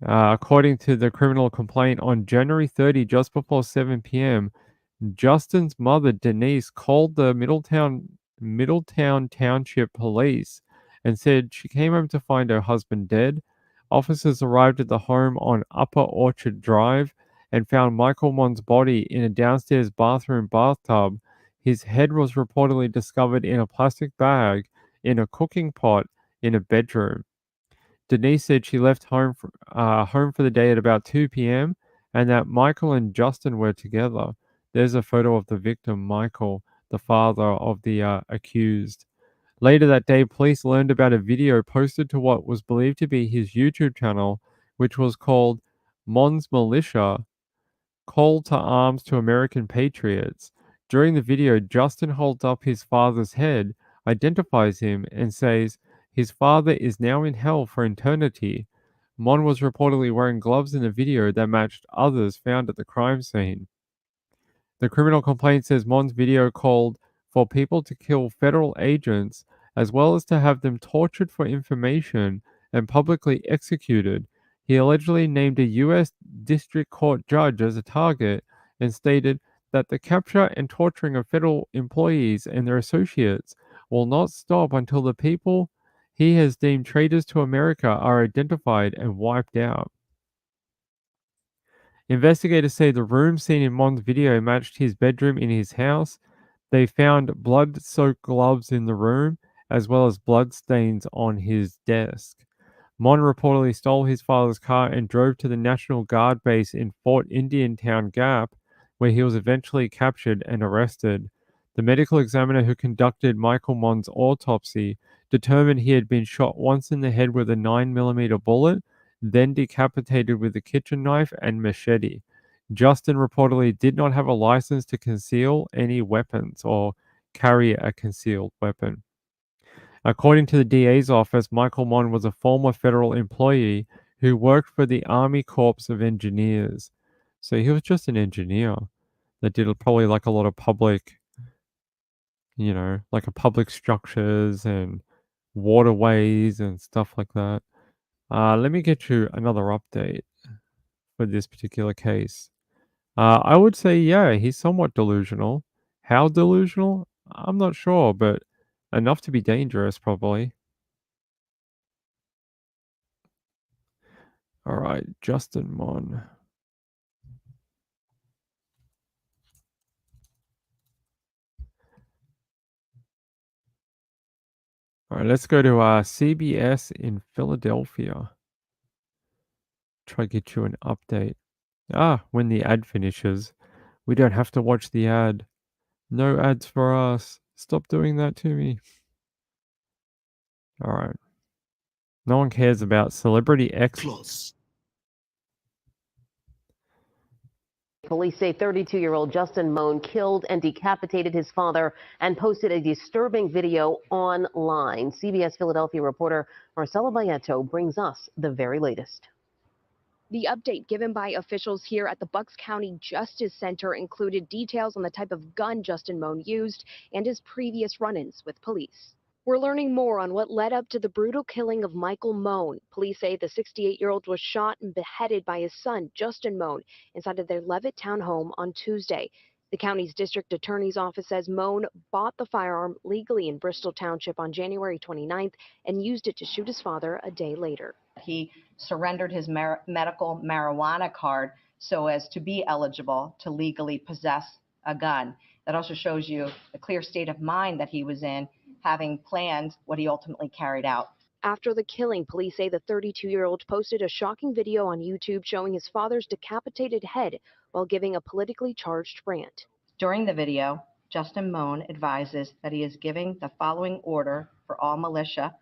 According to the criminal complaint, on January 30, just before 7 p.m., Justin's mother, Denise, called the Middletown Township Police and said she came home to find her husband dead. Officers arrived at the home on Upper Orchard Drive and found Michael Mon's body in a downstairs bathroom bathtub. His head was reportedly discovered in a plastic bag in a cooking pot in a bedroom. Denise said she left home for the day at about 2 p.m. and that Michael and Justin were together. There's a photo of the victim, Michael, the father of the accused. Later that day, police learned about a video posted to what was believed to be his YouTube channel, which was called Mohn's Militia, Call to Arms to American Patriots. During the video, Justin holds up his father's head, identifies him, and says his father is now in hell for eternity. Mohn was reportedly wearing gloves in the video that matched others found at the crime scene. The criminal complaint says Mohn's video called for people to kill federal agents as well as to have them tortured for information and publicly executed. He allegedly named a U.S. District Court judge as a target and stated that the capture and torturing of federal employees and their associates will not stop until the people he has deemed traitors to America are identified and wiped out. Investigators say the room seen in Mohn's video matched his bedroom in his house. They found blood-soaked gloves in the room, as well as blood stains on his desk. Mohn reportedly stole his father's car and drove to the National Guard base in Fort Indiantown Gap, where he was eventually captured and arrested. The medical examiner who conducted Michael Mohn's autopsy determined he had been shot once in the head with a 9mm bullet, then decapitated with a kitchen knife and machete. Justin reportedly did not have a license to conceal any weapons or carry a concealed weapon. According to the DA's office, Michael Mohn was a former federal employee who worked for the Army Corps of Engineers. So he was just an engineer that did probably like a lot of public, like a public structures and waterways and stuff like that. Let me get you another update for this particular case. I would say, yeah, he's somewhat delusional. How delusional? I'm not sure, but enough to be dangerous, probably. All right, Justin Mohn. All right, let's go to CBS in Philadelphia. Try to get you an update. When the ad finishes, we don't have to watch the ad. No ads for us. Stop doing that to me. All right. No one cares about Celebrity X. Plus. Police say 32-year-old Justin Mohn killed and decapitated his father and posted a disturbing video online. CBS Philadelphia reporter Marcela Bayeto brings us the very latest. The update given by officials here at the Bucks County Justice Center included details on the type of gun Justin Mohn used and his previous run-ins with police. We're learning more on what led up to the brutal killing of Michael Mohn. Police say the 68-year-old was shot and beheaded by his son, Justin Mohn, inside of their Levitt-town home on Tuesday. The county's district attorney's office says Mohn bought the firearm legally in Bristol Township on January 29th and used it to shoot his father a day later. He surrendered his medical marijuana card so as to be eligible to legally possess a gun. That also shows you the clear state of mind that he was in, having planned what he ultimately carried out. After the killing, police say the 32-year-old posted a shocking video on YouTube showing his father's decapitated head while giving a politically charged rant. During the video, Justin Mohn advises that he is giving the following order for all militia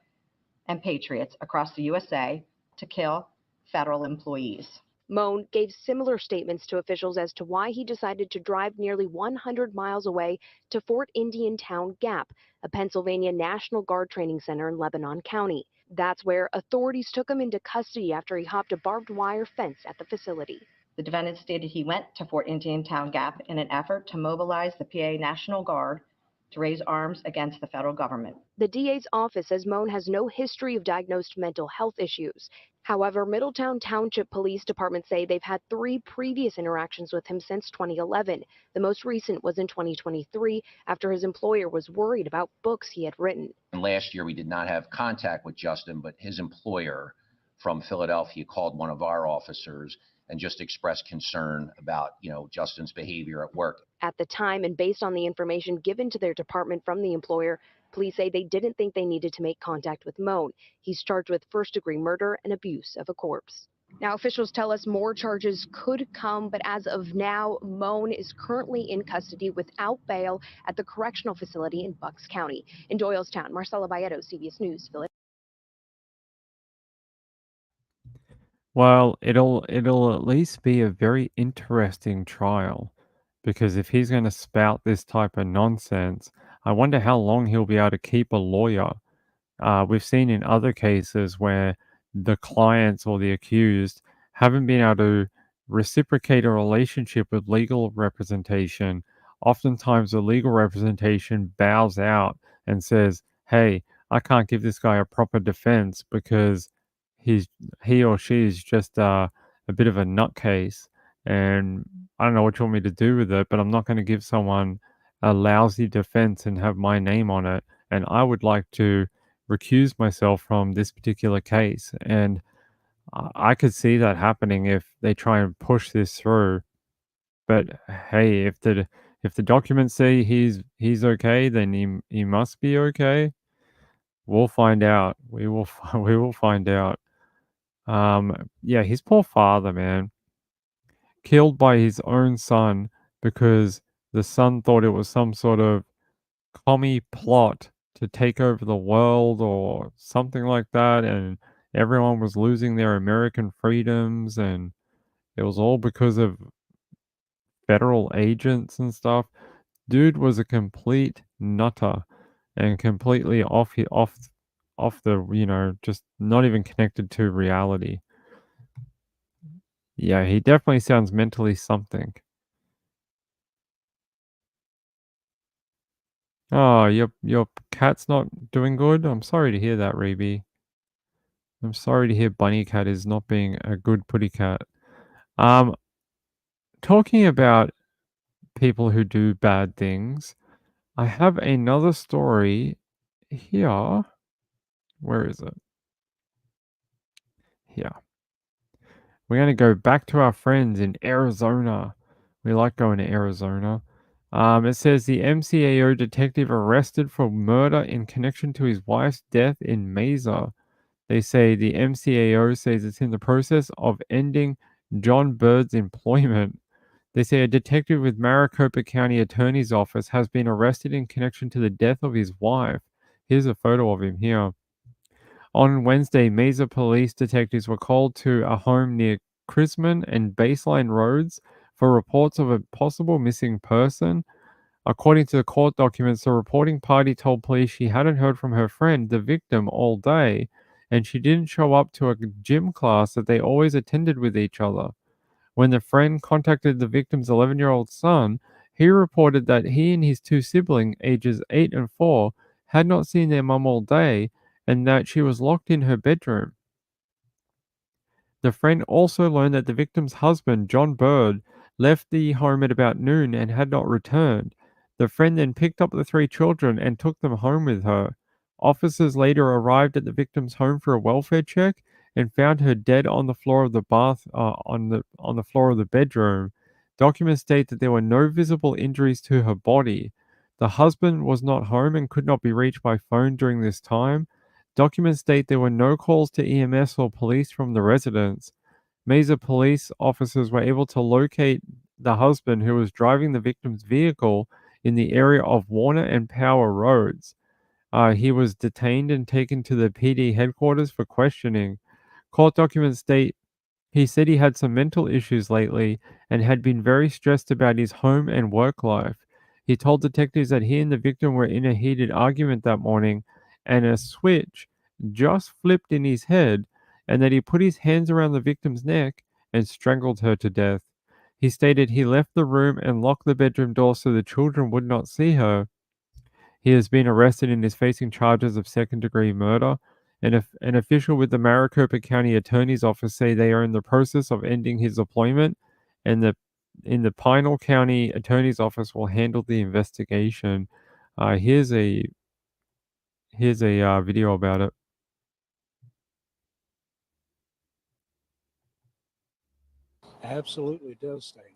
and patriots across the USA to kill federal employees. Mohn gave similar statements to officials as to why he decided to drive nearly 100 miles away to Fort Indiantown Gap, a Pennsylvania National Guard training center in Lebanon County. That's where authorities took him into custody after he hopped a barbed wire fence at the facility. The defendant stated he went to Fort Indiantown Gap in an effort to mobilize the PA National Guard to raise arms against the federal government. The DA's office says Mohn has no history of diagnosed mental health issues. However, Middletown Township Police Department say they've had 3 previous interactions with him since 2011. The most recent was in 2023 after his employer was worried about books he had written. And last year we did not have contact with Justin, but his employer from Philadelphia called one of our officers and just expressed concern about, Justin's behavior at work. At the time, and based on the information given to their department from the employer, Police say they didn't think they needed to make contact with Mohn. He's charged with first-degree murder and abuse of a corpse. Now, officials tell us more charges could come, but as of now, Mohn is currently in custody without bail at the correctional facility in Bucks County. In Doylestown, Marcela Bayeto, CBS News, Philadelphia. Well, it'll at least be a very interesting trial, because if he's gonna spout this type of nonsense, I wonder how long he'll be able to keep a lawyer. We've seen in other cases where the clients or the accused haven't been able to reciprocate a relationship with legal representation. Oftentimes, the legal representation bows out and says, "Hey, I can't give this guy a proper defense because he's he or she is just a bit of a nutcase, and I don't know what you want me to do with it, but I'm not going to give someone a lousy defense and have my name on it. And I would like to recuse myself from this particular case." And I could see that happening if they try and push this through. But hey, if the documents say he's okay, then he must be okay. We'll find out. We will find out. Yeah, his poor father, man, killed by his own son because the son thought it was some sort of commie plot to take over the world or something like that, and everyone was losing their American freedoms, and it was all because of federal agents and stuff. Dude was a complete nutter and completely off the, just not even connected to reality. Yeah, he definitely sounds mentally something. Oh, your cat's not doing good? I'm sorry to hear that, Reby. I'm sorry to hear Bunny Cat is not being a good putty cat. Um, Talking about people who do bad things, I have another story here. Where is it? Here. We're going to go back to our friends in Arizona. We like going to Arizona. It says the MCAO detective arrested for murder in connection to his wife's death in Mesa. They say the MCAO says it's in the process of ending John Bird's employment. They say a detective with Maricopa County Attorney's Office has been arrested in connection to the death of his wife. Here's a photo of him here. On Wednesday, Mesa police detectives were called to a home near Crisman and Baseline Roads for reports of a possible missing person. According to the court documents, the reporting party told police she hadn't heard from her friend, the victim, all day, and she didn't show up to a gym class that they always attended with each other. When the friend contacted the victim's 11-year-old son, he reported that he and his two siblings, ages 8 and 4, had not seen their mum all day and that she was locked in her bedroom. The friend also learned that the victim's husband, John Bird, left the home at about noon and had not returned. The friend then picked up the three children and took them home with her. Officers later arrived at the victim's home for a welfare check and found her dead on the floor of the on the floor of the bedroom. Documents state that there were no visible injuries to her body. The husband was not home and could not be reached by phone during this time. Documents state there were no calls to EMS or police from the residence. Mesa police officers were able to locate the husband who was driving the victim's vehicle in the area of Warner and Power Roads. He was detained and taken to the PD headquarters for questioning. Court documents state he said he had some mental issues lately and had been very stressed about his home and work life. He told detectives that he and the victim were in a heated argument that morning and a switch just flipped in his head, and that he put his hands around the victim's neck and strangled her to death. He stated he left the room and locked the bedroom door so the children would not see her. He has been arrested and is facing charges of second-degree murder. An official with the Maricopa County Attorney's Office say they are in the process of ending his employment, and the Pinal County Attorney's Office will handle the investigation. Here's a video about it. Absolutely devastating.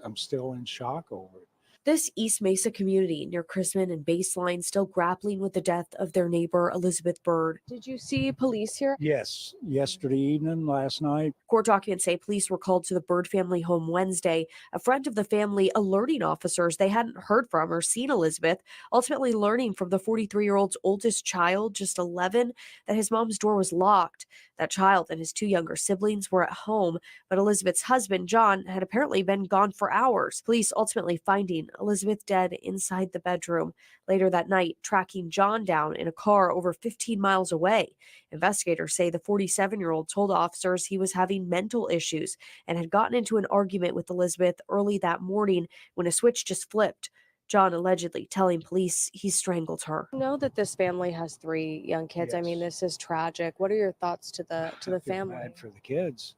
I'm still in shock over it. This East Mesa community near Chrisman and Baseline still grappling with the death of their neighbor, Elizabeth Bird. Did you see police here? Yes, yesterday evening, last night. Court documents say police were called to the Bird family home Wednesday, a friend of the family alerting officers they hadn't heard from or seen Elizabeth, ultimately learning from the 43-year-old's oldest child, just 11, that his mom's door was locked. That child and his two younger siblings were at home, but Elizabeth's husband, John, had apparently been gone for hours. Police ultimately finding Elizabeth dead inside the bedroom. Later that night, tracking John down in a car over 15 miles away. Investigators say the 47-year-old told officers he was having mental issues and had gotten into an argument with Elizabeth early that morning when a switch just flipped. John allegedly telling police he strangled her. I know that this family has 3 young kids. I mean, Yes. this is tragic. What are your thoughts to the I feel family? bad for the kids.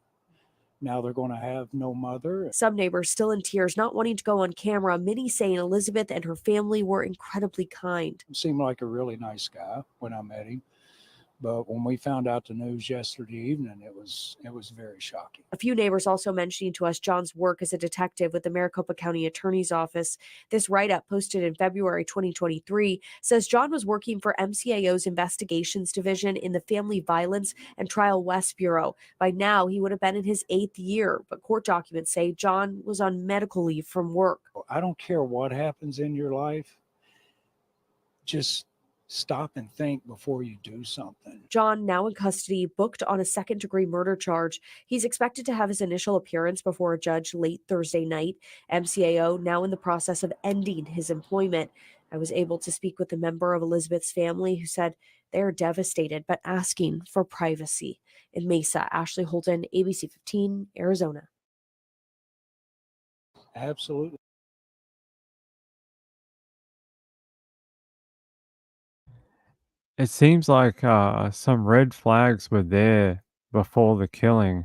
Now they're going to have no mother. Some neighbors still in tears, not wanting to go on camera, many saying Elizabeth and her family were incredibly kind. Seemed like a really nice guy when I met him. But when we found out the news yesterday evening, it was very shocking. A few neighbors also mentioning to us John's work as a detective with the Maricopa County Attorney's Office. This write-up, posted in February 2023, says John was working for MCAO's Investigations Division in the Family Violence and Trial West Bureau. By now, he would have been in his 8th year, but court documents say John was on medical leave from work. I don't care what happens in your life. Just stop and think before you do something. John, now in custody, booked on a second-degree murder charge. He's expected to have his initial appearance before a judge late Thursday night. MCAO now in the process of ending his employment. I was able to speak with a member of Elizabeth's family who said they're devastated but asking for privacy. In Mesa, Ashley Holden, ABC 15, Arizona. Absolutely. It seems like some red flags were there before the killing,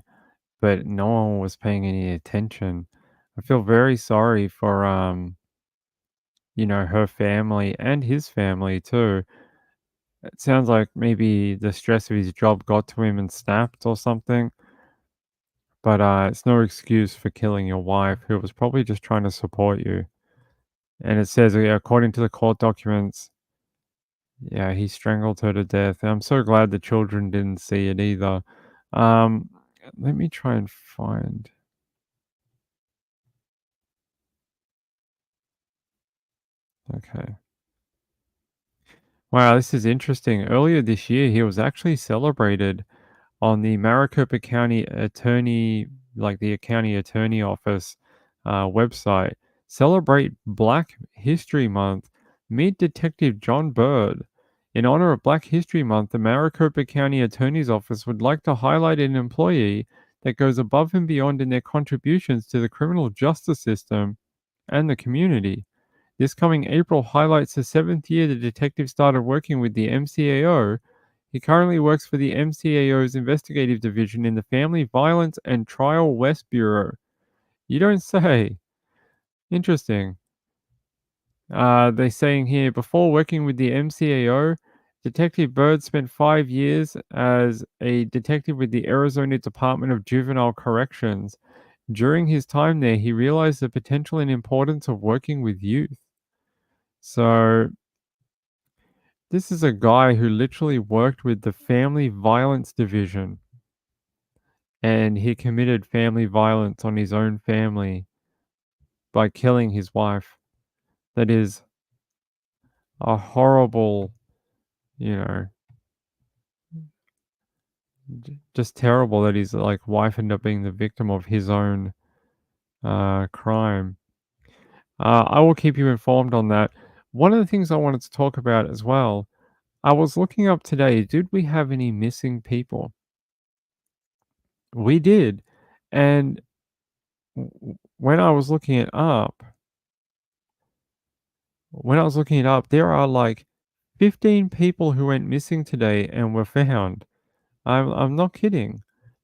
but no one was paying any attention. I feel very sorry for her family and his family too. It sounds like maybe the stress of his job got to him and snapped or something. But it's no excuse for killing your wife, who was probably just trying to support you. And it says, yeah, according to the court documents, yeah, he strangled her to death. And I'm so glad the children didn't see it either. Um, Let me try and find. Okay. Wow, this is interesting. Earlier this year, he was actually celebrated on the Maricopa County Attorney, like the County Attorney Office website. Celebrate Black History Month. Meet Detective John Bird. In honor of Black History Month, the Maricopa County Attorney's Office would like to highlight an employee that goes above and beyond in their contributions to the criminal justice system and the community. This coming April highlights the 7th year the detective started working with the MCAO. He currently works for the MCAO's investigative division in the Family Violence and Trial West Bureau. You don't say. Interesting. They're saying here, before working with the MCAO, Detective Bird spent 5 years as a detective with the Arizona Department of Juvenile Corrections. During his time there, he realized the potential and importance of working with youth. So, this is a guy who literally worked with the Family Violence Division, and he committed family violence on his own family by killing his wife. That is a horrible, you know, just terrible that his like wife ended up being the victim of his own crime. I will keep you informed on that. One of the things I wanted to talk about as well, I was looking up today, did we have any missing people? We did. And when I was looking it up, there are like 15 people who went missing today and were found. I'm not kidding.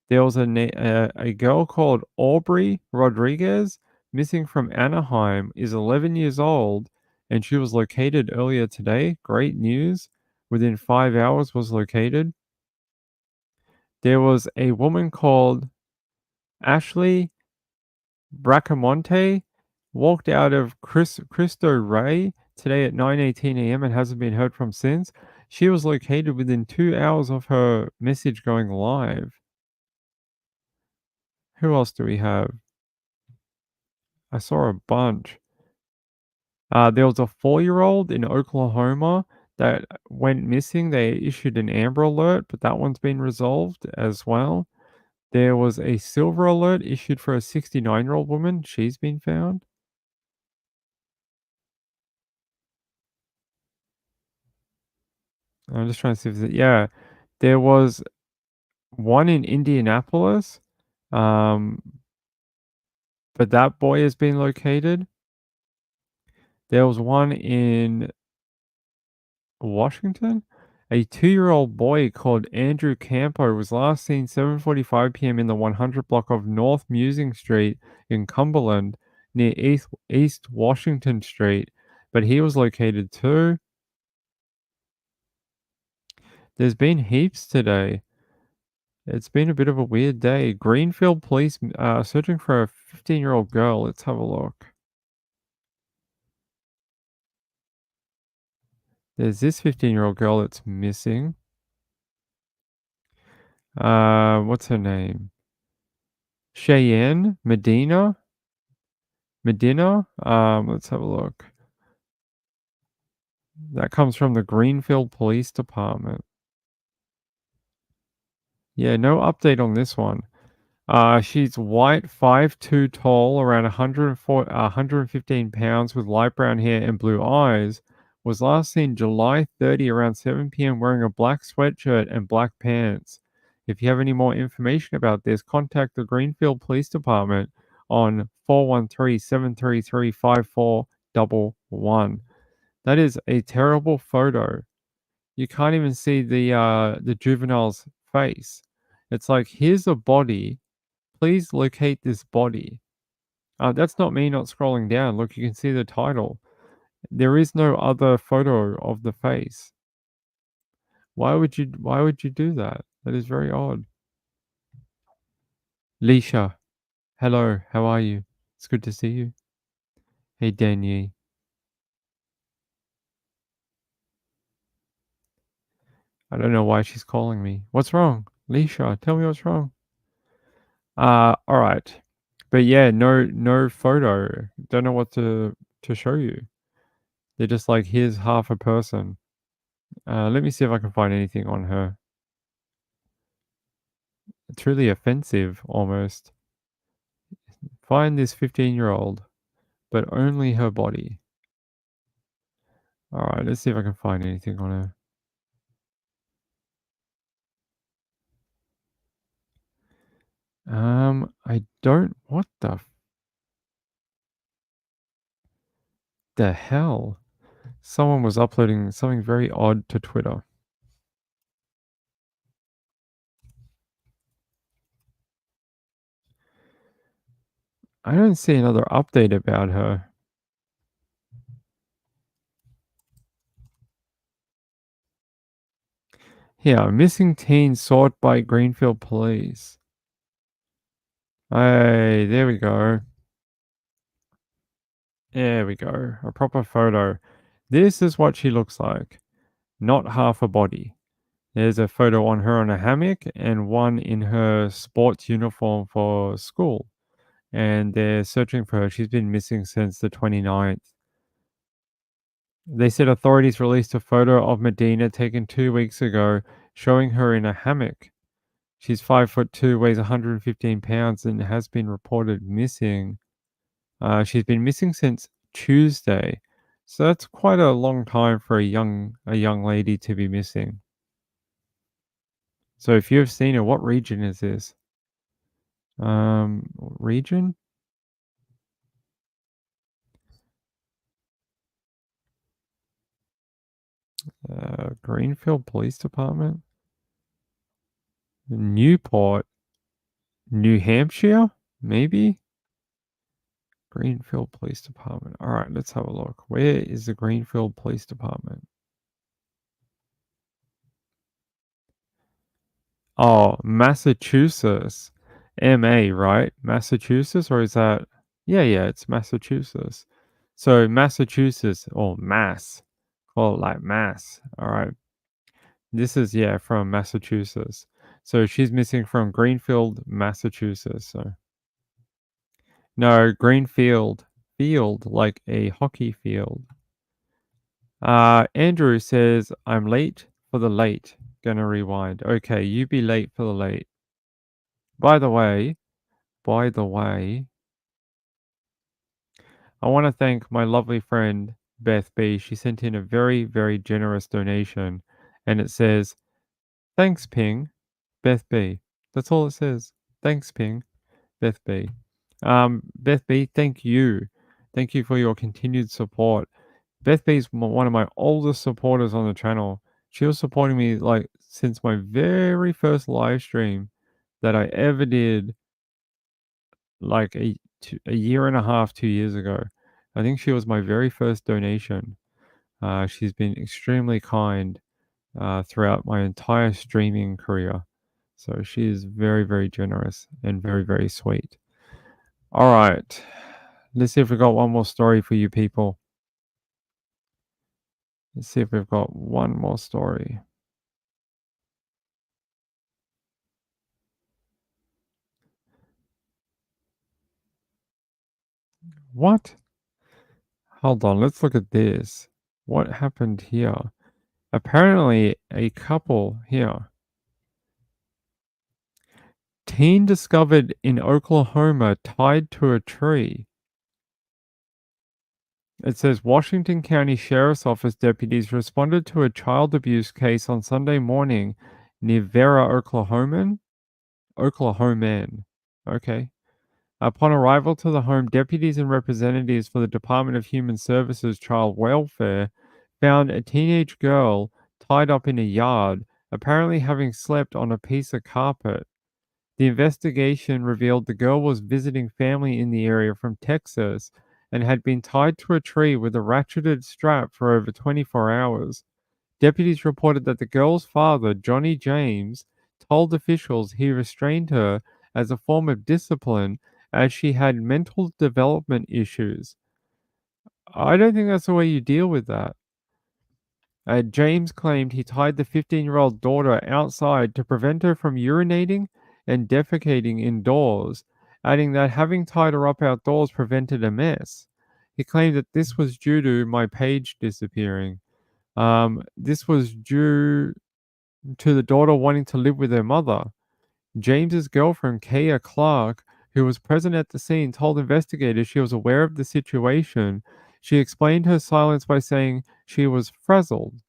There was a girl called Aubrey Rodriguez, missing from Anaheim, is 11 years old, and she was located earlier today. Great news. Within 5 hours was located. There was a woman called Ashley Bracamonte, walked out of Cristo Rey today at 9:18 a.m. and hasn't been heard from since. She was located within 2 hours of her message going live. Who else do we have? I saw a bunch. There was a 4-year-old in Oklahoma that went missing. They issued an Amber Alert, but that one's been resolved as well. There was a Silver Alert issued for a 69-year-old woman. She's been found. I'm just trying to see if yeah, there was one in Indianapolis, but that boy has been located. There was one in Washington. A 2-year-old boy called Andrew Campo was last seen 7:45 p.m. in the 100 block of North Musing Street in Cumberland, near East Washington Street, but he was located too. There's been heaps today. It's been a bit of a weird day. Greenfield police searching for a 15-year-old girl. Let's have a look. There's this 15-year-old girl that's missing. What's her name? Cheyenne Medina. Let's have a look. That comes from the Greenfield Police Department. Yeah, no update on this one. She's white, 5'2" tall, around 115 pounds, with light brown hair and blue eyes. Was last seen July 30 around 7 p.m. wearing a black sweatshirt and black pants. If you have any more information about this, contact the Greenfield Police Department on 413-733-5411. That is a terrible photo. You can't even see the juvenile's face. It's like, here's a body. Please locate this body. That's not me not scrolling down. Look, you can see the title. There is no other photo of the face. Why would you do that? That is very odd. Leisha, hello, how are you? It's good to see you. Hey, Danielle. I don't know why she's calling me. What's wrong? Leisha, tell me what's wrong. Alright. But yeah, no photo. Don't know what to show you. They're just like, here's half a person. Let me see if I can find anything on her. It's really offensive, almost. Find this 15-year-old, but only her body. Alright, let's see if I can find anything on her. I don't. What the hell? Someone was uploading something very odd to Twitter. I don't see another update about her. Here, missing teen sought by Greenfield police. Hey, there we go. There we go. A proper photo. This is what she looks like. Not half a body. There's a photo on her on a hammock and one in her sports uniform for school. And they're searching for her. She's been missing since the 29th. They said authorities released a photo of Medina taken 2 weeks ago showing her in a hammock. She's 5'2", weighs 115 pounds, and has been reported missing. She's been missing since Tuesday. So that's quite a long time for a young lady to be missing. So if you've seen her, what region is this? Region? Greenfield Police Department? Newport? New Hampshire? Maybe? Greenfield Police Department. All right, let's have a look. Where is the Greenfield Police Department? Oh, Massachusetts. MA, right? Massachusetts, or is that Yeah, it's Massachusetts. So Massachusetts or Mass, call it like Mass. All right. This is from Massachusetts. So she's missing from Greenfield, Massachusetts. So no, Greenfield, field like a hockey field. Andrew says I'm late for the late. Gonna rewind. Okay, you be late for the late. By the way, I want to thank my lovely friend Beth B. She sent in a very, very generous donation, and it says, "Thanks, Ping, Beth B." That's all it says. Thanks, Ping, Beth B. Beth B, thank you for your continued support. Beth B is one of my oldest supporters on the channel. She was supporting me like since my very first live stream that I ever did, like a year and a half, 2 years ago. I think she was my very first donation. She's been extremely kind throughout my entire streaming career. So she is very, very generous and very, very sweet. All right. Let's see if we've got one more story for you people. Let's see if we've got one more story. What? Hold on, let's look at this. What happened here? Apparently, a couple here. Teen discovered in Oklahoma tied to a tree. It says Washington County Sheriff's Office deputies responded to a child abuse case on Sunday morning near Vera, Oklahoman. Okay. Upon arrival to the home, deputies and representatives for the Department of Human Services Child Welfare found a teenage girl tied up in a yard, apparently having slept on a piece of carpet. The investigation revealed the girl was visiting family in the area from Texas and had been tied to a tree with a ratcheted strap for over 24 hours. Deputies reported that the girl's father, Johnny James, told officials he restrained her as a form of discipline as she had mental development issues. I don't think that's the way you deal with that. James claimed he tied the 15-year-old daughter outside to prevent her from urinating and defecating indoors, adding that having tied her up outdoors prevented a mess. He claimed that this was due to my page disappearing. This was due to the daughter wanting to live with her mother. James's girlfriend, Kaya Clark, who was present at the scene, told investigators she was aware of the situation. She explained her silence by saying she was frazzled.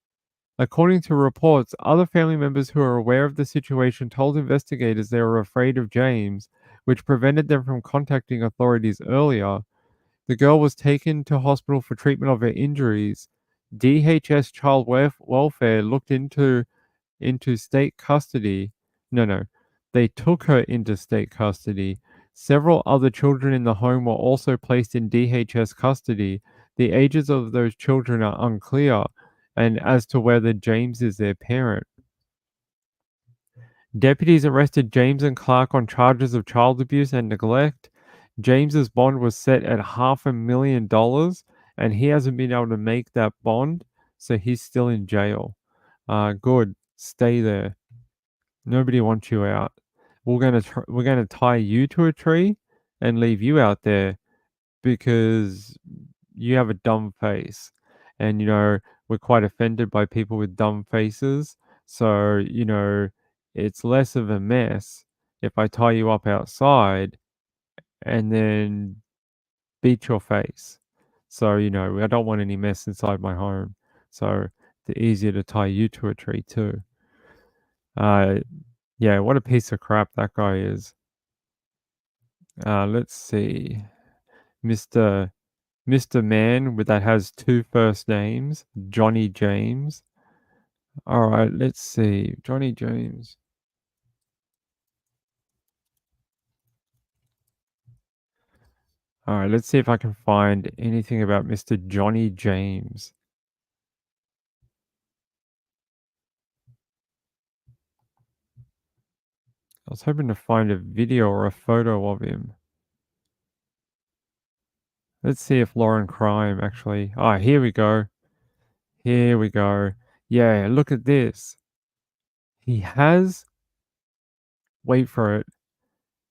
According to reports, other family members who are aware of the situation told investigators they were afraid of James, which prevented them from contacting authorities earlier. The girl was taken to hospital for treatment of her injuries. DHS Child Welfare looked into state custody. No. They took her into state custody. Several other children in the home were also placed in DHS custody. The ages of those children are unclear, and as to whether James is their parent. Deputies arrested James and Clark on charges of child abuse and neglect. James's bond was set at $500,000, and he hasn't been able to make that bond, so he's still in jail. Good. Stay there. Nobody wants you out. We're gonna tie you to a tree and leave you out there because you have a dumb face, and we're quite offended by people with dumb faces. So it's less of a mess if I tie you up outside and then beat your face. So I don't want any mess inside my home. So it's easier to tie you to a tree too. Uh, Yeah, what a piece of crap that guy is. Let's see. Mr. Mr. Man with that has two first names, Johnny James. All right, let's see. Johnny James. All right, let's see if I can find anything about Mr. Johnny James. I was hoping to find a video or a photo of him. Let's see if Law and Crime actually. Oh, here we go. Here we go. Yeah, look at this. He has. Wait for it.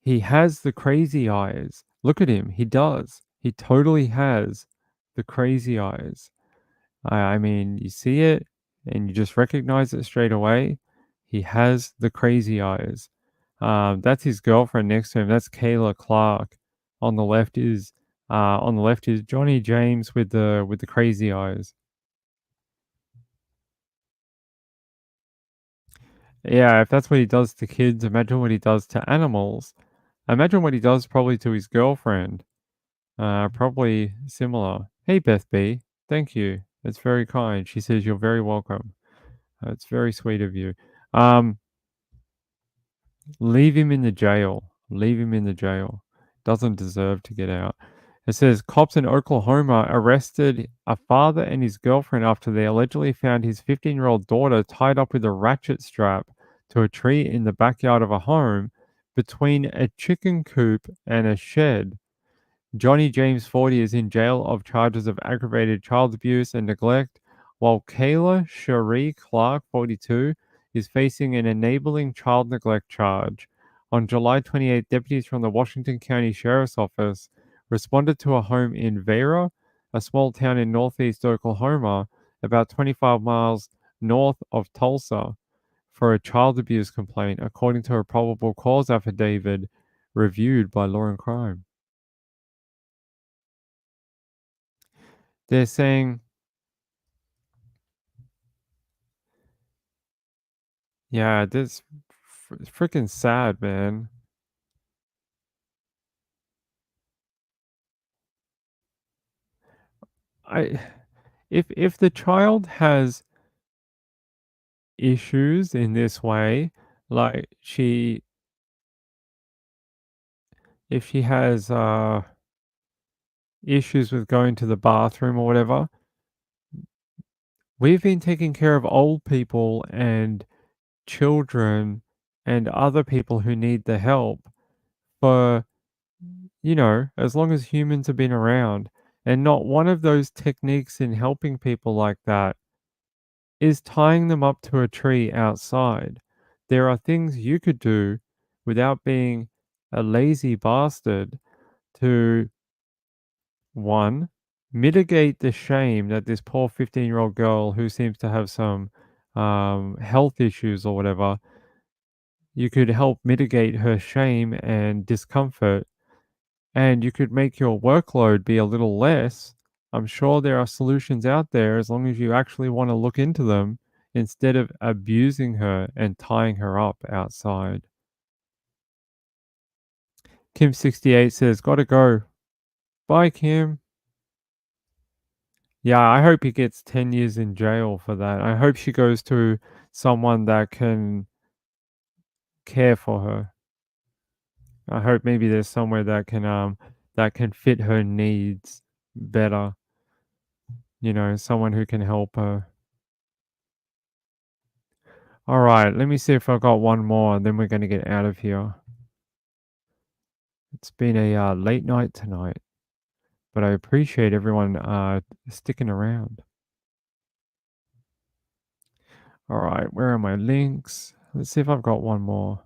He has the crazy eyes. Look at him. He does. He totally has the crazy eyes. I mean, you see it and you just recognize it straight away. He has the crazy eyes. That's his girlfriend next to him. That's Kayla Clark. On the left is Johnny James with the crazy eyes. Yeah, if that's what he does to kids, imagine what he does to animals. Imagine what he does probably to his girlfriend. Probably similar. Hey, Beth B. Thank you. That's very kind. She says you're very welcome. It's very sweet of you. Um, Leave him in the jail. Leave him in the jail. Doesn't deserve to get out. It says cops in Oklahoma arrested a father and his girlfriend after they allegedly found his 15-year-old daughter tied up with a ratchet strap to a tree in the backyard of a home between a chicken coop and a shed. Johnny James 40 is in jail of charges of aggravated child abuse and neglect, while Kayla Cherie Clark 42 is facing an enabling child neglect charge. On July 28, deputies from the Washington County Sheriff's Office responded to a home in Vera, a small town in northeast Oklahoma, about 25 miles north of Tulsa, for a child abuse complaint, according to a probable cause affidavit reviewed by Law and Crime. They're saying, yeah, this freaking sad, man. I if the child has issues in this way, like if she has issues with going to the bathroom or whatever, we've been taking care of old people and children and other people who need the help for, as long as humans have been around. And not one of those techniques in helping people like that is tying them up to a tree outside. There are things you could do without being a lazy bastard to, one, mitigate the shame that this poor 15-year-old girl who seems to have some health issues or whatever, you could help mitigate her shame and discomfort, and you could make your workload be a little less. I'm sure there are solutions out there as long as you actually want to look into them instead of abusing her and tying her up outside. Kim68 says, gotta go. Bye, Kim. Yeah, I hope he gets 10 years in jail for that. I hope she goes to someone that can care for her. I hope maybe there's somewhere that can fit her needs better. Someone who can help her. All right, let me see if I've got one more, and then we're going to get out of here. It's been a late night tonight, but I appreciate everyone sticking around. All right, where are my links? Let's see if I've got one more.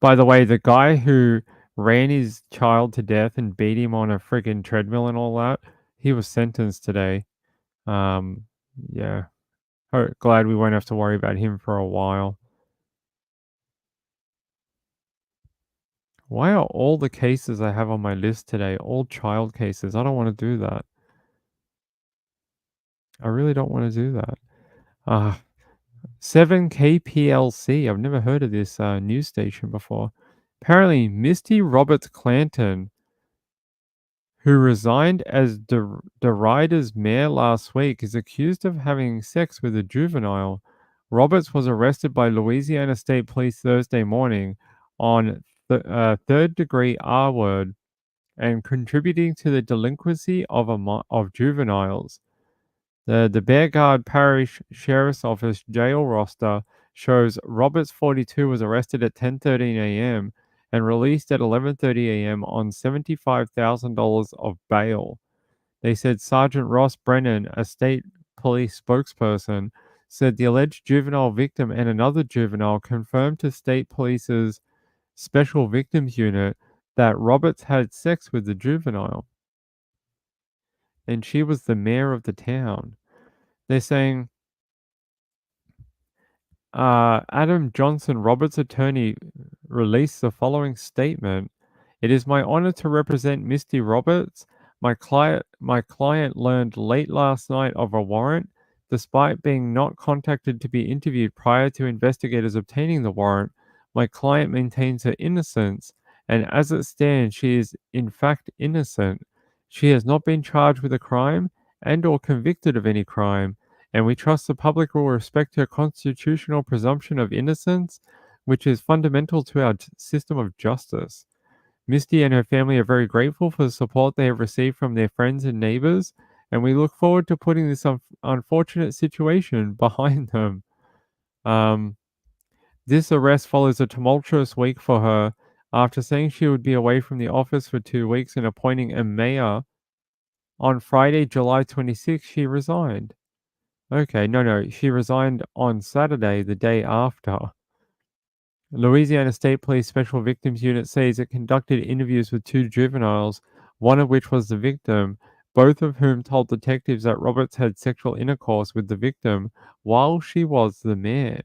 By the way, the guy who ran his child to death and beat him on a friggin' treadmill and all that, he was sentenced today. Yeah. Glad we won't have to worry about him for a while. Why are all the cases I have on my list today all child cases? I don't want to do that. I really don't want to do that. 7KPLC. I've never heard of this news station before. Apparently, Misty Roberts Clanton, who resigned as DeRider's mayor last week, is accused of having sex with a juvenile. Roberts was arrested by Louisiana State Police Thursday morning on third-degree R-word and contributing to the delinquency of juveniles. The Bearguard Parish Sheriff's Office jail roster shows Roberts 42 was arrested at 10:13 a.m. and released at 11:30 a.m. on $75,000 of bail. They said Sergeant Ross Brennan, a state police spokesperson, said the alleged juvenile victim and another juvenile confirmed to state police's Special Victims Unit that Roberts had sex with the juvenile. And she was the mayor of the town. They're saying Adam Johnson, Roberts' attorney, released the following statement. It is my honor to represent Misty Roberts. My client learned late last night of a warrant. Despite being not contacted to be interviewed prior to investigators obtaining the warrant, my client maintains her innocence, and as it stands, she is in fact innocent. She has not been charged with a crime and or convicted of any crime, and we trust the public will respect her constitutional presumption of innocence, which is fundamental to our system of justice. Misty and her family are very grateful for the support they have received from their friends and neighbors, and we look forward to putting this unfortunate situation behind them. This arrest follows a tumultuous week for her. After saying she would be away from the office for 2 weeks and appointing a mayor, on Friday, July 26th, she resigned. Okay, no, she resigned on Saturday, the day after. Louisiana State Police Special Victims Unit says it conducted interviews with 2 juveniles, one of which was the victim, both of whom told detectives that Roberts had sexual intercourse with the victim while she was the mayor.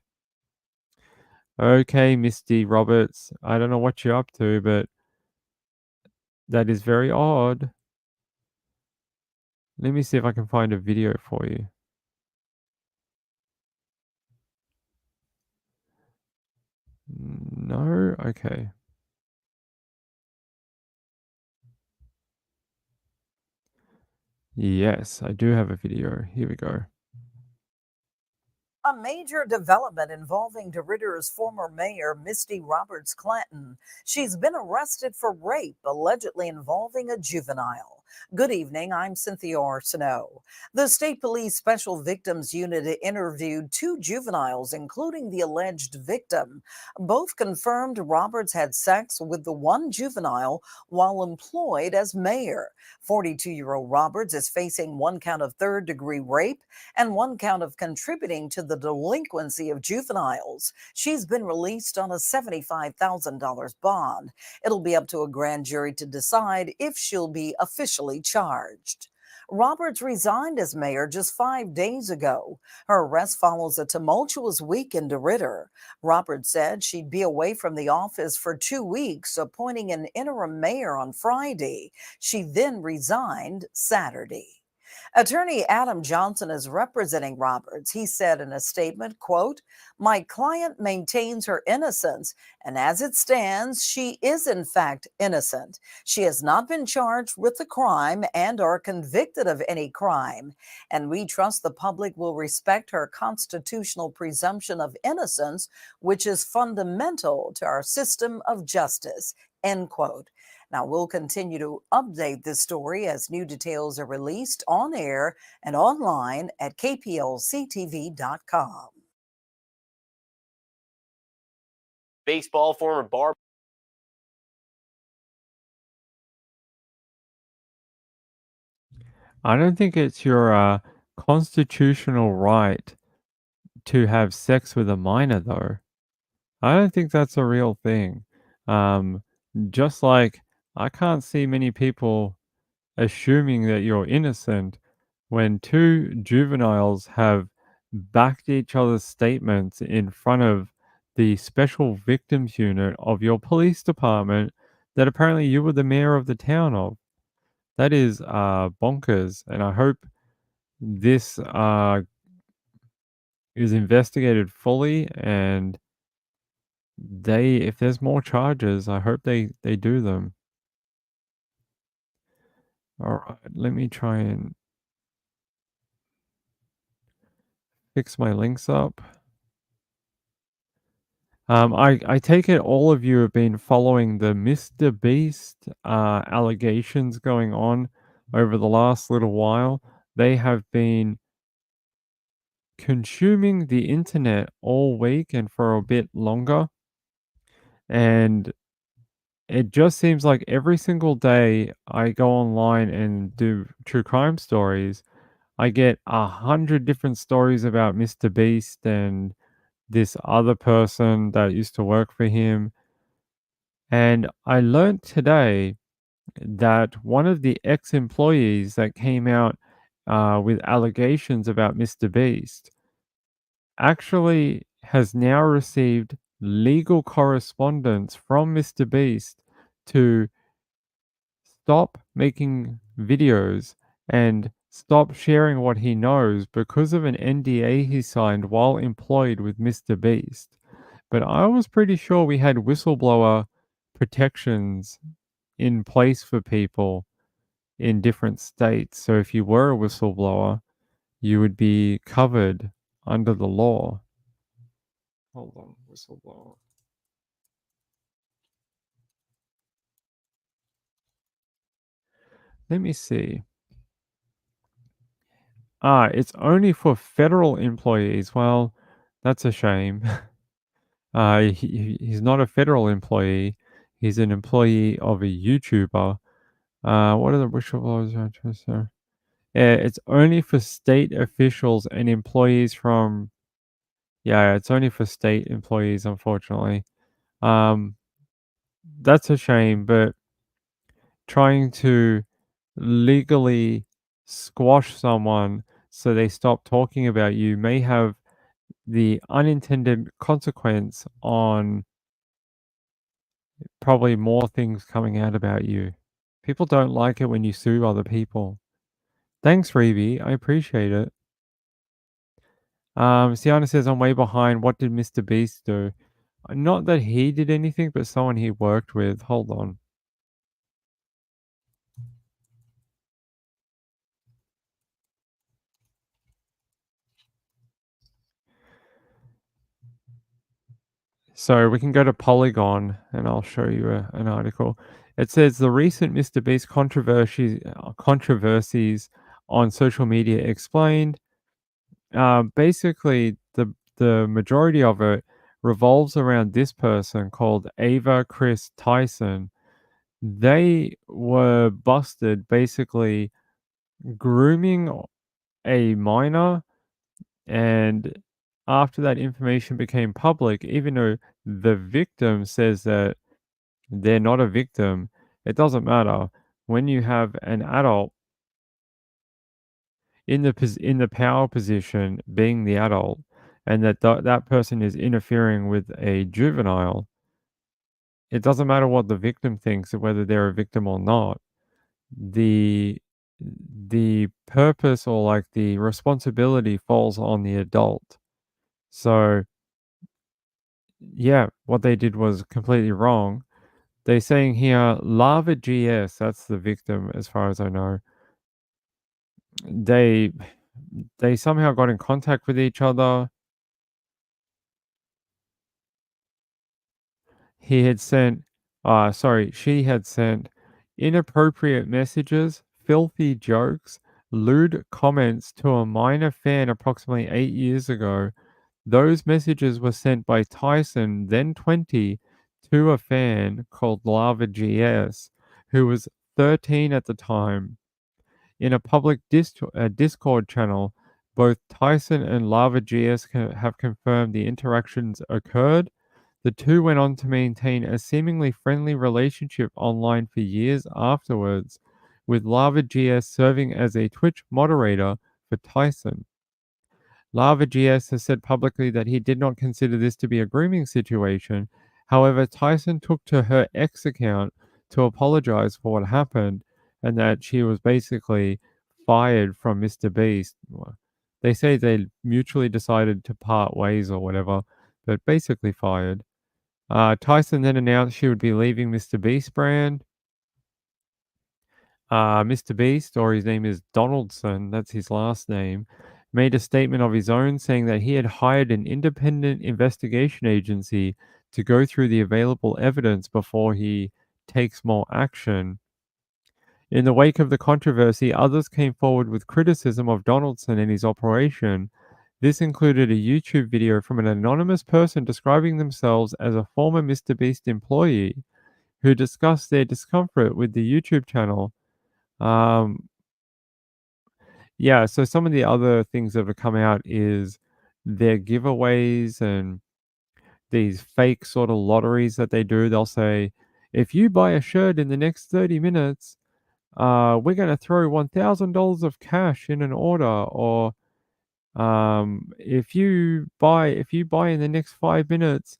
Okay, Misty Roberts, I don't know what you're up to, but that is very odd. Let me see if I can find a video for you. No? Okay. Yes, I do have a video. Here we go. A major development involving DeRidder's former mayor, Misty Roberts Clanton. She's been arrested for rape allegedly involving a juvenile. Good evening, I'm Cynthia Arsenault. The State Police Special Victims Unit interviewed 2 juveniles, including the alleged victim. Both confirmed Roberts had sex with the one juvenile while employed as mayor. 42-year-old Roberts is facing 1 count of third-degree rape and 1 count of contributing to the delinquency of juveniles. She's been released on a $75,000 bond. It'll be up to a grand jury to decide if she'll be officially charged. Roberts resigned as mayor just 5 days ago. Her arrest follows a tumultuous week in DeRidder. Roberts said she'd be away from the office for 2 weeks, appointing an interim mayor on Friday. She then resigned Saturday. Attorney Adam Johnson is representing Roberts. He said in a statement, quote, "My client maintains her innocence, and as it stands, she is in fact innocent. She has not been charged with a crime and or convicted of any crime, and we trust the public will respect her constitutional presumption of innocence, which is fundamental to our system of justice," end quote. Now, we'll continue to update this story as new details are released on air and online at kplctv.com. Baseball former bar. I don't think it's your constitutional right to have sex with a minor, though. I don't think that's a real thing. Just like I can't see many people assuming that you're innocent when 2 juveniles have backed each other's statements in front of the special victims unit of your police department that apparently you were the mayor of the town of. That is bonkers, and I hope this is investigated fully, and if there's more charges, I hope they do them. All right, let me try and fix my links up. I take it all of you have been following the Mr. Beast allegations going on over the last little while. They have been consuming the internet all week and for a bit longer. And it just seems like every single day I go online and do true crime stories, I get 100 different stories about Mr. Beast and this other person that used to work for him. And I learned today that one of the ex-employees that came out with allegations about Mr. Beast actually has now received legal correspondence from Mr. Beast to stop making videos and stop sharing what he knows because of an NDA he signed while employed with Mr. Beast. But I was pretty sure we had whistleblower protections in place for people in different states. So if you were a whistleblower, you would be covered under the law. Hold on, whistleblower. Let me see. It's only for federal employees. Well, that's a shame. He's not a federal employee. He's an employee of a YouTuber. What are the whistleblowers? It's only for state officials and employees from. Yeah, it's only for state employees, unfortunately. That's a shame, but trying to legally squash someone so they stop talking about you may have the unintended consequence on probably more things coming out about you. People don't like it when you sue other people. Thanks, Reeby. I appreciate it. Sienna says, I'm way behind. What did Mr. Beast do? Not that he did anything, but someone he worked with. Hold on. So we can go to Polygon and I'll show you an article. It says the recent Mr. Beast controversies on social media explained. Basically, the majority of it revolves around this person called Ava Chris Tyson. They were busted basically grooming a minor, and after that information became public, even though the victim says that they're not a victim, it doesn't matter. When you have an adult in the power position being the adult and that person is interfering with a juvenile, it doesn't matter what the victim thinks or whether they're a victim or not. The purpose or like the responsibility falls on the adult. So yeah, what they did was completely wrong. They're saying here Lava GS, that's the victim as far as I know. They somehow got in contact with each other. She had sent inappropriate messages, filthy jokes, lewd comments to a minor fan approximately 8 years ago. Those messages were sent by Tyson, then 20, to a fan called Lava GS, who was 13 at the time. In a public Discord channel, both Tyson and Lava GS have confirmed the interactions occurred. The two went on to maintain a seemingly friendly relationship online for years afterwards, with Lava GS serving as a Twitch moderator for Tyson. Lava GS has said publicly that he did not consider this to be a grooming situation. However, Tyson took to her ex account to apologize for what happened and that she was basically fired from Mr. Beast. They say they mutually decided to part ways or whatever, but basically fired. Tyson then announced she would be leaving Mr. Beast brand. Mr. Beast, or his name is Donaldson, that's his last name, made a statement of his own saying that he had hired an independent investigation agency to go through the available evidence before he takes more action. In the wake of the controversy, others came forward with criticism of Donaldson and his operation. This included a YouTube video from an anonymous person describing themselves as a former Mr. Beast employee who discuss their discomfort with the YouTube channel. Yeah, so some of the other things that have come out is their giveaways and these fake sort of lotteries that they do. They'll say, if you buy a shirt in the next 30 minutes, we're going to throw $1,000 of cash in an order. Or if you buy in the next 5 minutes,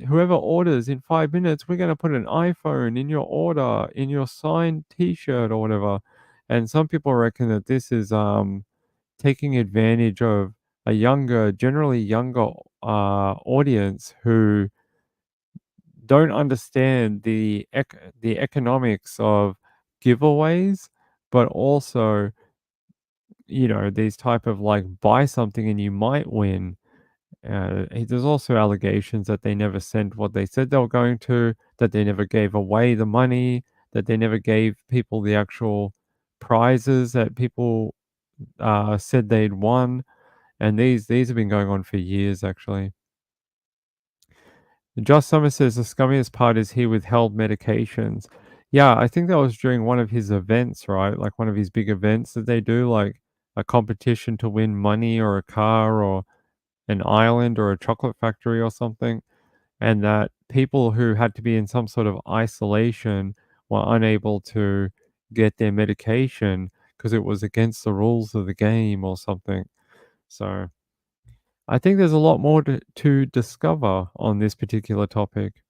whoever orders in 5 minutes, we're going to put an iPhone in your order, in your signed T-shirt or whatever. And some people reckon that this is taking advantage of a generally younger audience who don't understand the economics of giveaways, but also, these type of like buy something and you might win. There's also allegations that they never sent what they said they were going to, that they never gave away the money, that they never gave people the actual prizes that people said they'd won. And these have been going on for years, actually. Josh Summer says the scummiest part is he withheld medications. Yeah, I think that was during one of his events, right? Like one of his big events that they do, like a competition to win money or a car or an island or a chocolate factory or something. And that people who had to be in some sort of isolation were unable to get their medication because it was against the rules of the game or something. So I think there's a lot more to discover on this particular topic.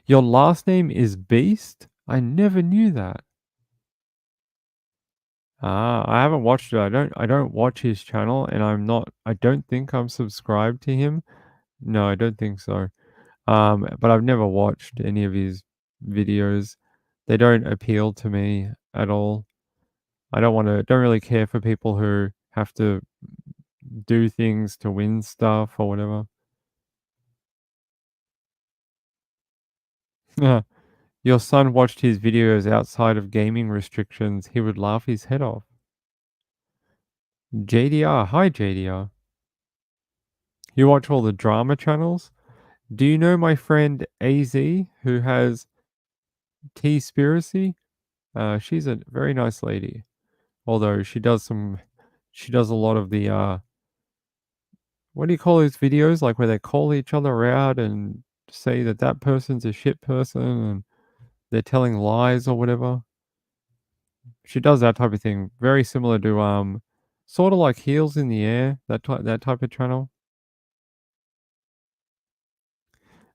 Your last name is Beast? I never knew that. I haven't watched it. I don't watch his channel and I don't think I'm subscribed to him. No, I don't think so. But I've never watched any of his videos. They don't appeal to me at all. Don't really care for people who have to do things to win stuff or whatever. Your son watched his videos outside of gaming restrictions. He would laugh his head off. JDR. Hi, JDR. You watch all the drama channels? Do you know my friend AZ who has T-Spiracy? She's a very nice lady. Although she does a lot of the, what do you call those videos? Like where they call each other out and say that person's a shit person and they're telling lies or whatever. She does that type of thing. Very similar to, sort of like Heels in the Air, that type of channel.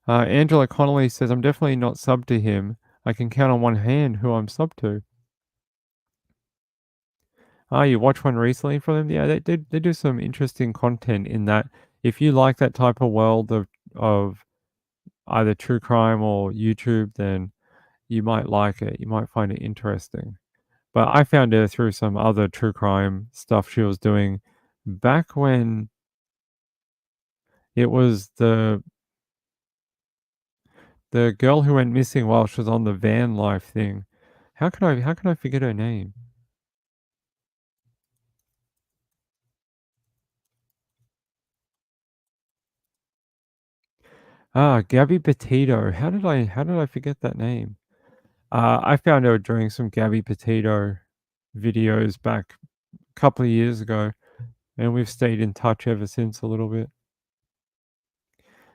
Angela Connolly says, I'm definitely not sub to him. I can count on one hand who I'm sub to. You watched one recently from them? Yeah, they do some interesting content in that. If you like that type of world of either true crime or YouTube, then you might like it. You might find it interesting. But I found her through some other true crime stuff she was doing back when it was the girl who went missing while she was on the van life thing. How can I forget her name? Gabby Petito. How did I forget that name? I found her doing some Gabby Petito videos back a couple of years ago, and we've stayed in touch ever since a little bit.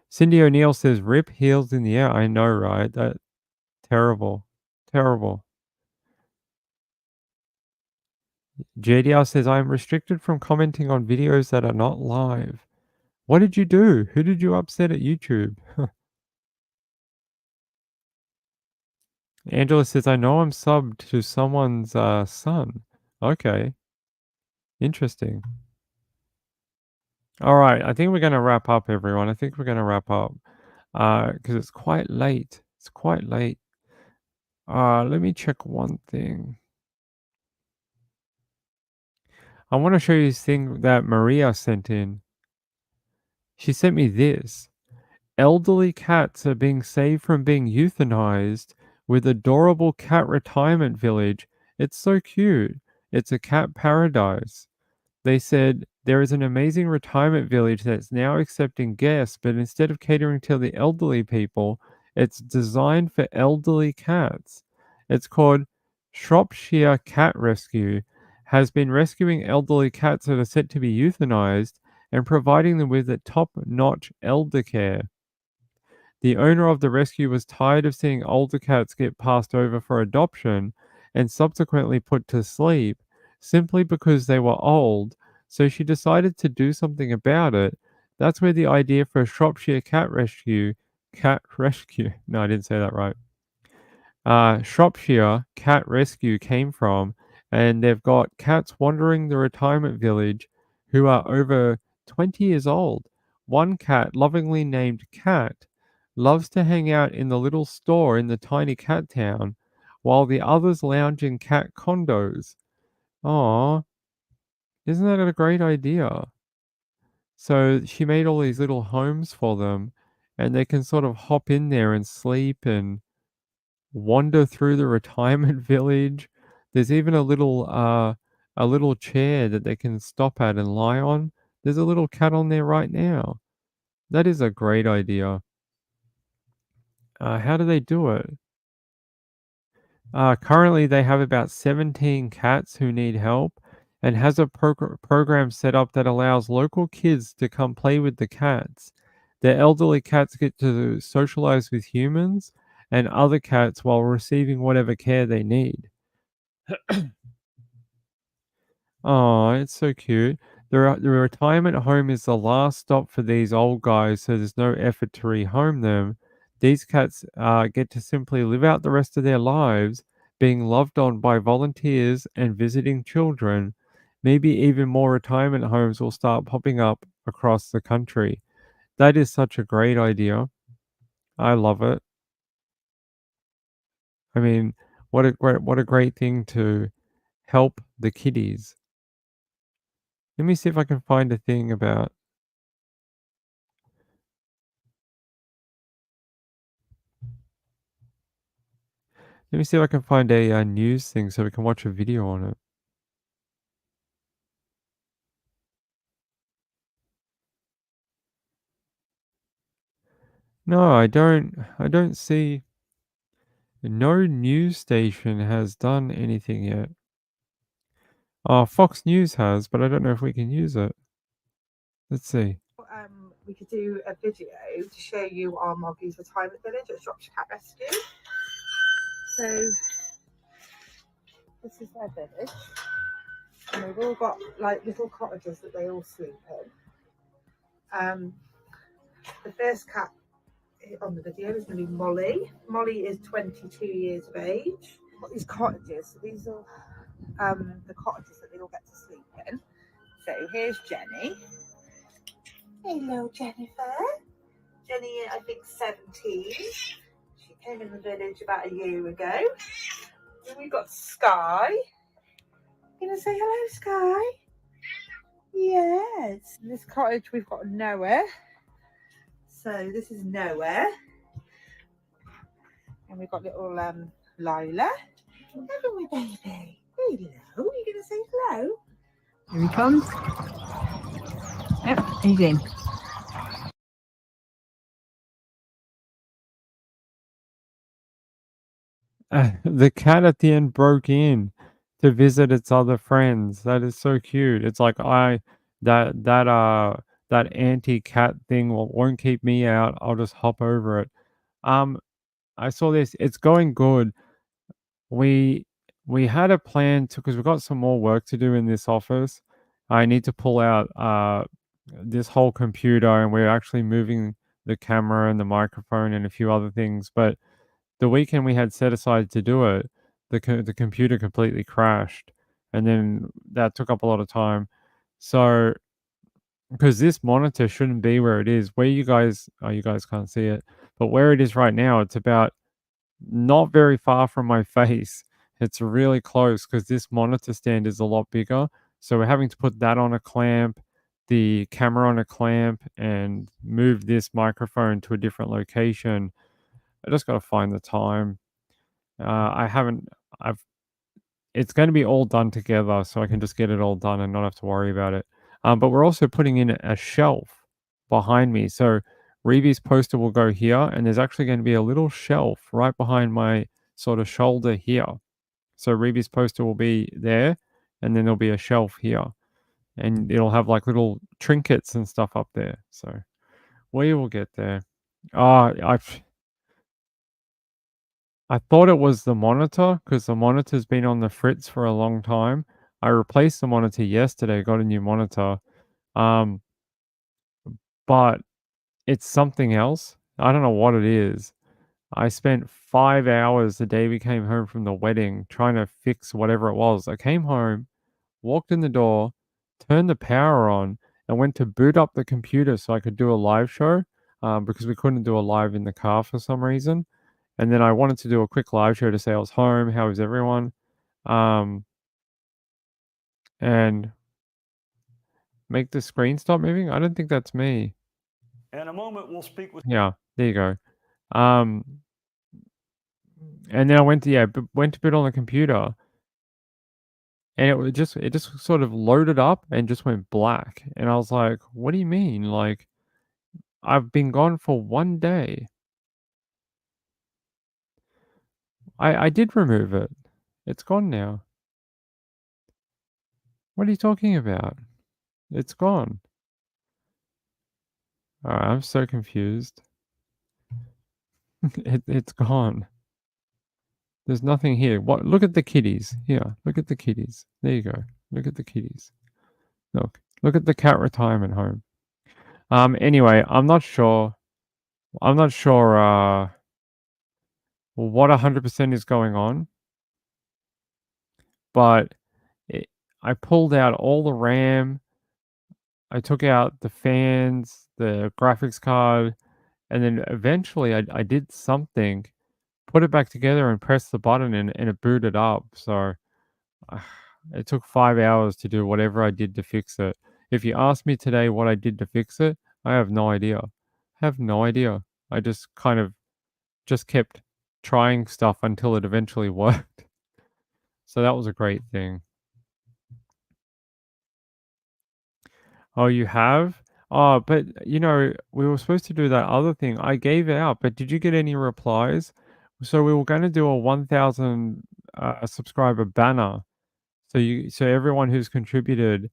Cindy O'Neill says, "Rip Heels in the Air." I know, right? That terrible, terrible. JDR says, "I am restricted from commenting on videos that are not live." What did you do? Who did you upset at YouTube? Angela says, "I know I'm subbed to someone's son." Okay, interesting. All right, I think we're gonna wrap up, everyone. I think we're gonna wrap up because it's quite late. It's quite late. Let me check one thing. I want to show you this thing that Maria sent in. She sent me this. Elderly cats are being saved from being euthanized with adorable cat retirement village. It's so cute. It's a cat paradise. They said there is an amazing retirement village that's now accepting guests, but instead of catering to the elderly people, it's designed for elderly cats. It's called Shropshire Cat Rescue, has been rescuing elderly cats that are set to be euthanized and providing them with the top-notch elder care. The owner of the rescue was tired of seeing older cats get passed over for adoption and subsequently put to sleep simply because they were old, so she decided to do something about it. That's where the idea for Shropshire Cat Rescue, no, I didn't say that right. Shropshire Cat Rescue came from, and they've got cats wandering the retirement village who are over 20 years old. One cat, lovingly named Cat, loves to hang out in the little store in the tiny cat town, while the others lounge in cat condos. Aw, isn't that a great idea? So she made all these little homes for them, and they can sort of hop in there and sleep and wander through the retirement village. There's even a little chair that they can stop at and lie on. There's a little cat on there right now. That is a great idea. How do they do it? Currently, they have about 17 cats who need help and has a program set up that allows local kids to come play with the cats. The elderly cats get to socialize with humans and other cats while receiving whatever care they need. Oh, it's so cute. The retirement home is the last stop for these old guys, so there's no effort to rehome them. These cats get to simply live out the rest of their lives, being loved on by volunteers and visiting children. Maybe even more retirement homes will start popping up across the country. That is such a great idea. I love it. I mean, what a great thing to help the kiddies. Let me see if I can find a thing about. Let me see if I can find a news thing so we can watch a video on it. No, I don't. I don't see. No news station has done anything yet. Fox News has, but I don't know if we can use it. Let's see. We could do a video to show you our Moggy's retirement village at Shropshire Cat Rescue. So this is their village, and they've all got like little cottages that they all sleep in. The first cat on the video is going to be Molly. Molly is 22 years of age. Got these cottages. So these are the cottages that they all get to sleep in. So here's Jenny. Hello, Jennifer. Jenny, I think 17. She came in the village about a year ago. Then we've got Sky. You gonna say hello, Sky? Yes. In this cottage we've got Noah. So this is Noah. And we've got little Lila. Haven't we, baby? Hello. You gonna say hello? Here he comes. Yep, he's in. The cat at the end broke in to visit its other friends. That is so cute. It's like that anti-cat thing won't keep me out. I'll just hop over it. I saw this. It's going good. We we had a plan to because we've got some more work to do in this office. I need to pull out this whole computer, and we're actually moving the camera and the microphone and a few other things. But the weekend we had set aside to do it, the computer completely crashed, and then that took up a lot of time. So because this monitor shouldn't be where it is, where you guys can't see it, but where it is right now, it's about not very far from my face. It's really close because this monitor stand is a lot bigger. So we're having to put that on a clamp, the camera on a clamp, and move this microphone to a different location. I just got to find the time. I haven't. I've. it's going to be all done together, so I can just get it all done and not have to worry about it. But we're also putting in a shelf behind me. So Reeby's poster will go here, and there's actually going to be a little shelf right behind my sort of shoulder here. So Reeby's poster will be there, and then there'll be a shelf here, and it'll have like little trinkets and stuff up there. So we will get there. I thought it was the monitor because the monitor's been on the fritz for a long time. I replaced the monitor yesterday, got a new monitor. Um, but it's something else. I don't know what it is. I spent 5 hours the day we came home from the wedding trying to fix whatever it was. I came home, walked in the door, turned the power on, and went to boot up the computer so I could do a live show because we couldn't do a live in the car for some reason. And then I wanted to do a quick live show to say I was home. How is everyone? And make the screen stop moving. I don't think that's me. In a moment, we'll speak with. Yeah, there you go. And then I went to went to put it on the computer, and it just sort of loaded up and just went black. And I was like, "What do you mean? Like, I've been gone for 1 day." I did remove it. It's gone now. What are you talking about? It's gone. Alright, I'm so confused. It's gone. There's nothing here. What? Look at the kitties. Here, look at the kitties. There you go. Look at the kitties. Look at the cat retirement home. Anyway, I'm not sure what 100% is going on, but I pulled out all the RAM. I took out the fans, the graphics card, and then eventually I did something, put it back together and pressed the button and it booted up. So it took 5 hours to do whatever I did to fix it. If you ask me today what I did to fix it, I have no idea. I have no idea. I just kind of just kept trying stuff until it eventually worked. So that was a great thing. Oh, you have? Oh, but we were supposed to do that other thing. I gave it out, but did you get any replies? So we were going to do a 1,000 subscriber banner. So everyone who's contributed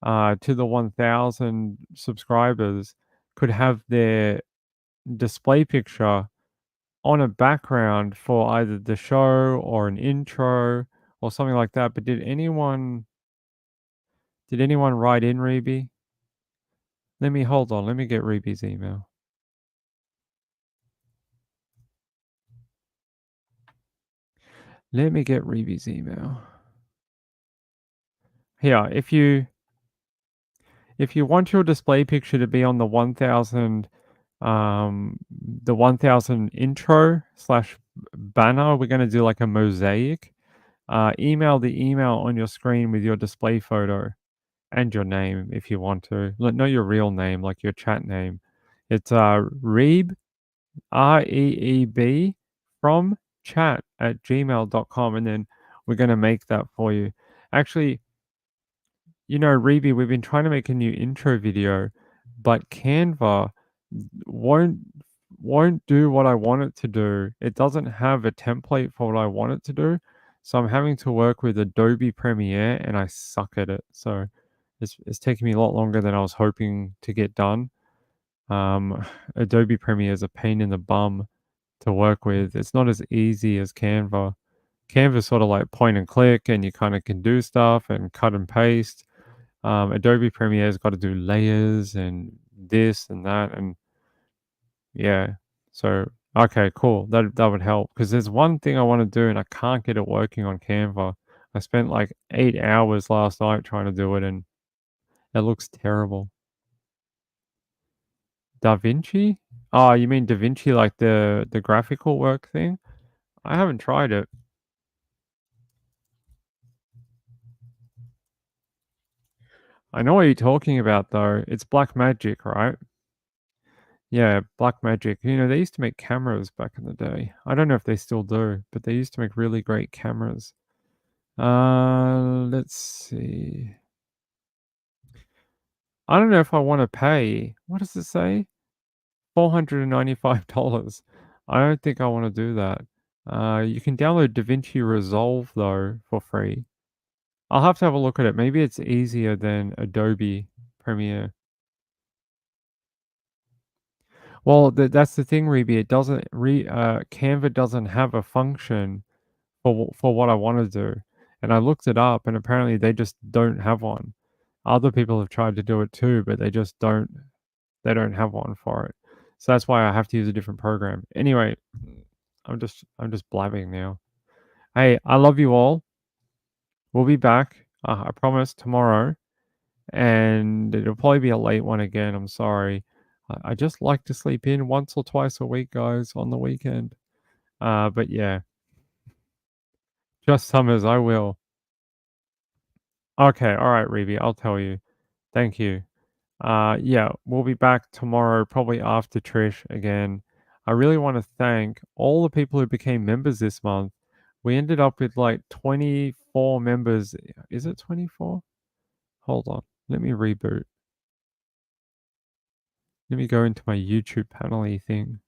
to the 1,000 subscribers could have their display picture on a background for either the show or an intro or something like that. But did anyone write in, Reby? Hold on. Let me get Reeby's email. Let me get Reeby's email. Here, if you want your display picture to be on the 1,000 intro / banner, we're going to do like a mosaic. Email the email on your screen with your display photo and your name if you want to. Not your real name, like your chat name. It's Reeb, REEB, from chat@gmail.com, and then we're going to make that for you. Actually, Reeby, we've been trying to make a new intro video, but Canva won't do what I want it to do. It doesn't have a template for what I want it to do. So I'm having to work with Adobe Premiere, and I suck at it. So it's taking me a lot longer than I was hoping to get done. Adobe Premiere is a pain in the bum to work with. It's not as easy as Canva. Canva's sort of like point and click, and you kind of can do stuff and cut and paste. Adobe Premiere's got to do layers and this and that, and yeah. So okay, cool. That would help because there's one thing I want to do and I can't get it working on Canva. I spent like 8 hours last night trying to do it, and it looks terrible. Da Vinci? Oh, you mean Da Vinci, like the graphical work thing? I haven't tried it. I know what you're talking about, though. It's Black Magic, right? Yeah, Black Magic. They used to make cameras back in the day. I don't know if they still do, but they used to make really great cameras. Let's see. I don't know if I want to pay. What does it say? $495. I don't think I want to do that. You can download DaVinci Resolve though for free. I'll have to have a look at it. Maybe it's easier than Adobe Premiere. Well, that's the thing, Reby. It doesn't Canva doesn't have a function for what I want to do. And I looked it up and apparently they just don't have one. Other people have tried to do it too, but they don't have one for it. So that's why I have to use a different program. Anyway, I'm just blabbing now. Hey, I love you all. We'll be back. I promise tomorrow, and it'll probably be a late one again. I'm sorry. I just like to sleep in once or twice a week, guys, on the weekend. But yeah, just summers. I will. Okay, all right, Reby. I'll tell you. Thank you. Yeah, we'll be back tomorrow, probably after Trish again. I really want to thank all the people who became members this month. We ended up with like 24 members. Is it 24? Hold on. Let me reboot. Let me go into my YouTube panel-y thing.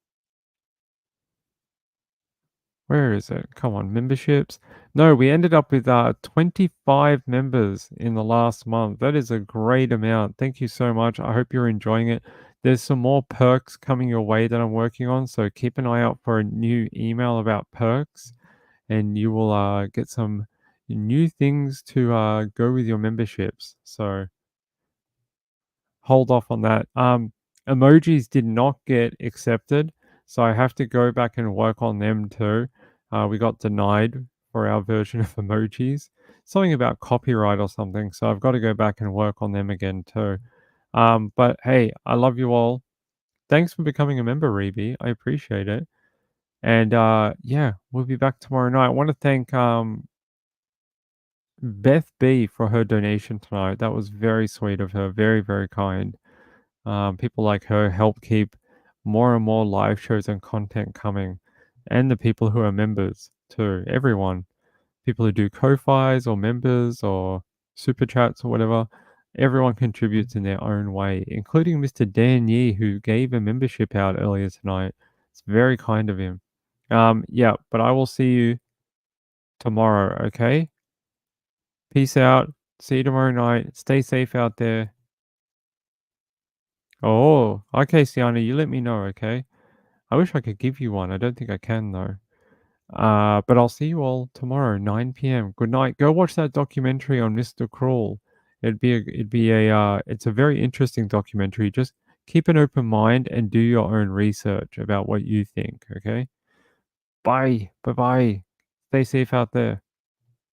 Where is it? Come on, memberships. No, we ended up with 25 members in the last month. That is a great amount. Thank you so much. I hope you're enjoying it. There's some more perks coming your way that I'm working on, so keep an eye out for a new email about perks, and you will get some new things to go with your memberships. So hold off on that. Emojis did not get accepted, so I have to go back and work on them too. We got denied for our version of emojis, something about copyright or something. So I've got to go back and work on them again too. But hey, I love you all. Thanks for becoming a member, Reby. I appreciate it. And yeah, we'll be back tomorrow night. I want to thank Beth B for her donation tonight. That was very sweet of her. Very, very kind. People like her help keep more and more live shows and content coming, and the people who are members too. Everyone, people who do ko-fis or members or super chats or whatever, everyone contributes in their own way, including Mr. Dan Yee, who gave a membership out earlier tonight. It's very kind of him. Yeah, but I will see you tomorrow. Okay. Peace out. See you tomorrow night. Stay safe out there. Oh, okay, Sienna, you let me know, okay? I wish I could give you one. I don't think I can though. But I'll see you all tomorrow, 9 p.m. Good night. Go watch that documentary on Mr. Cruel. It's a very interesting documentary. Just keep an open mind and do your own research about what you think, okay? Bye. Bye-bye. Stay safe out there.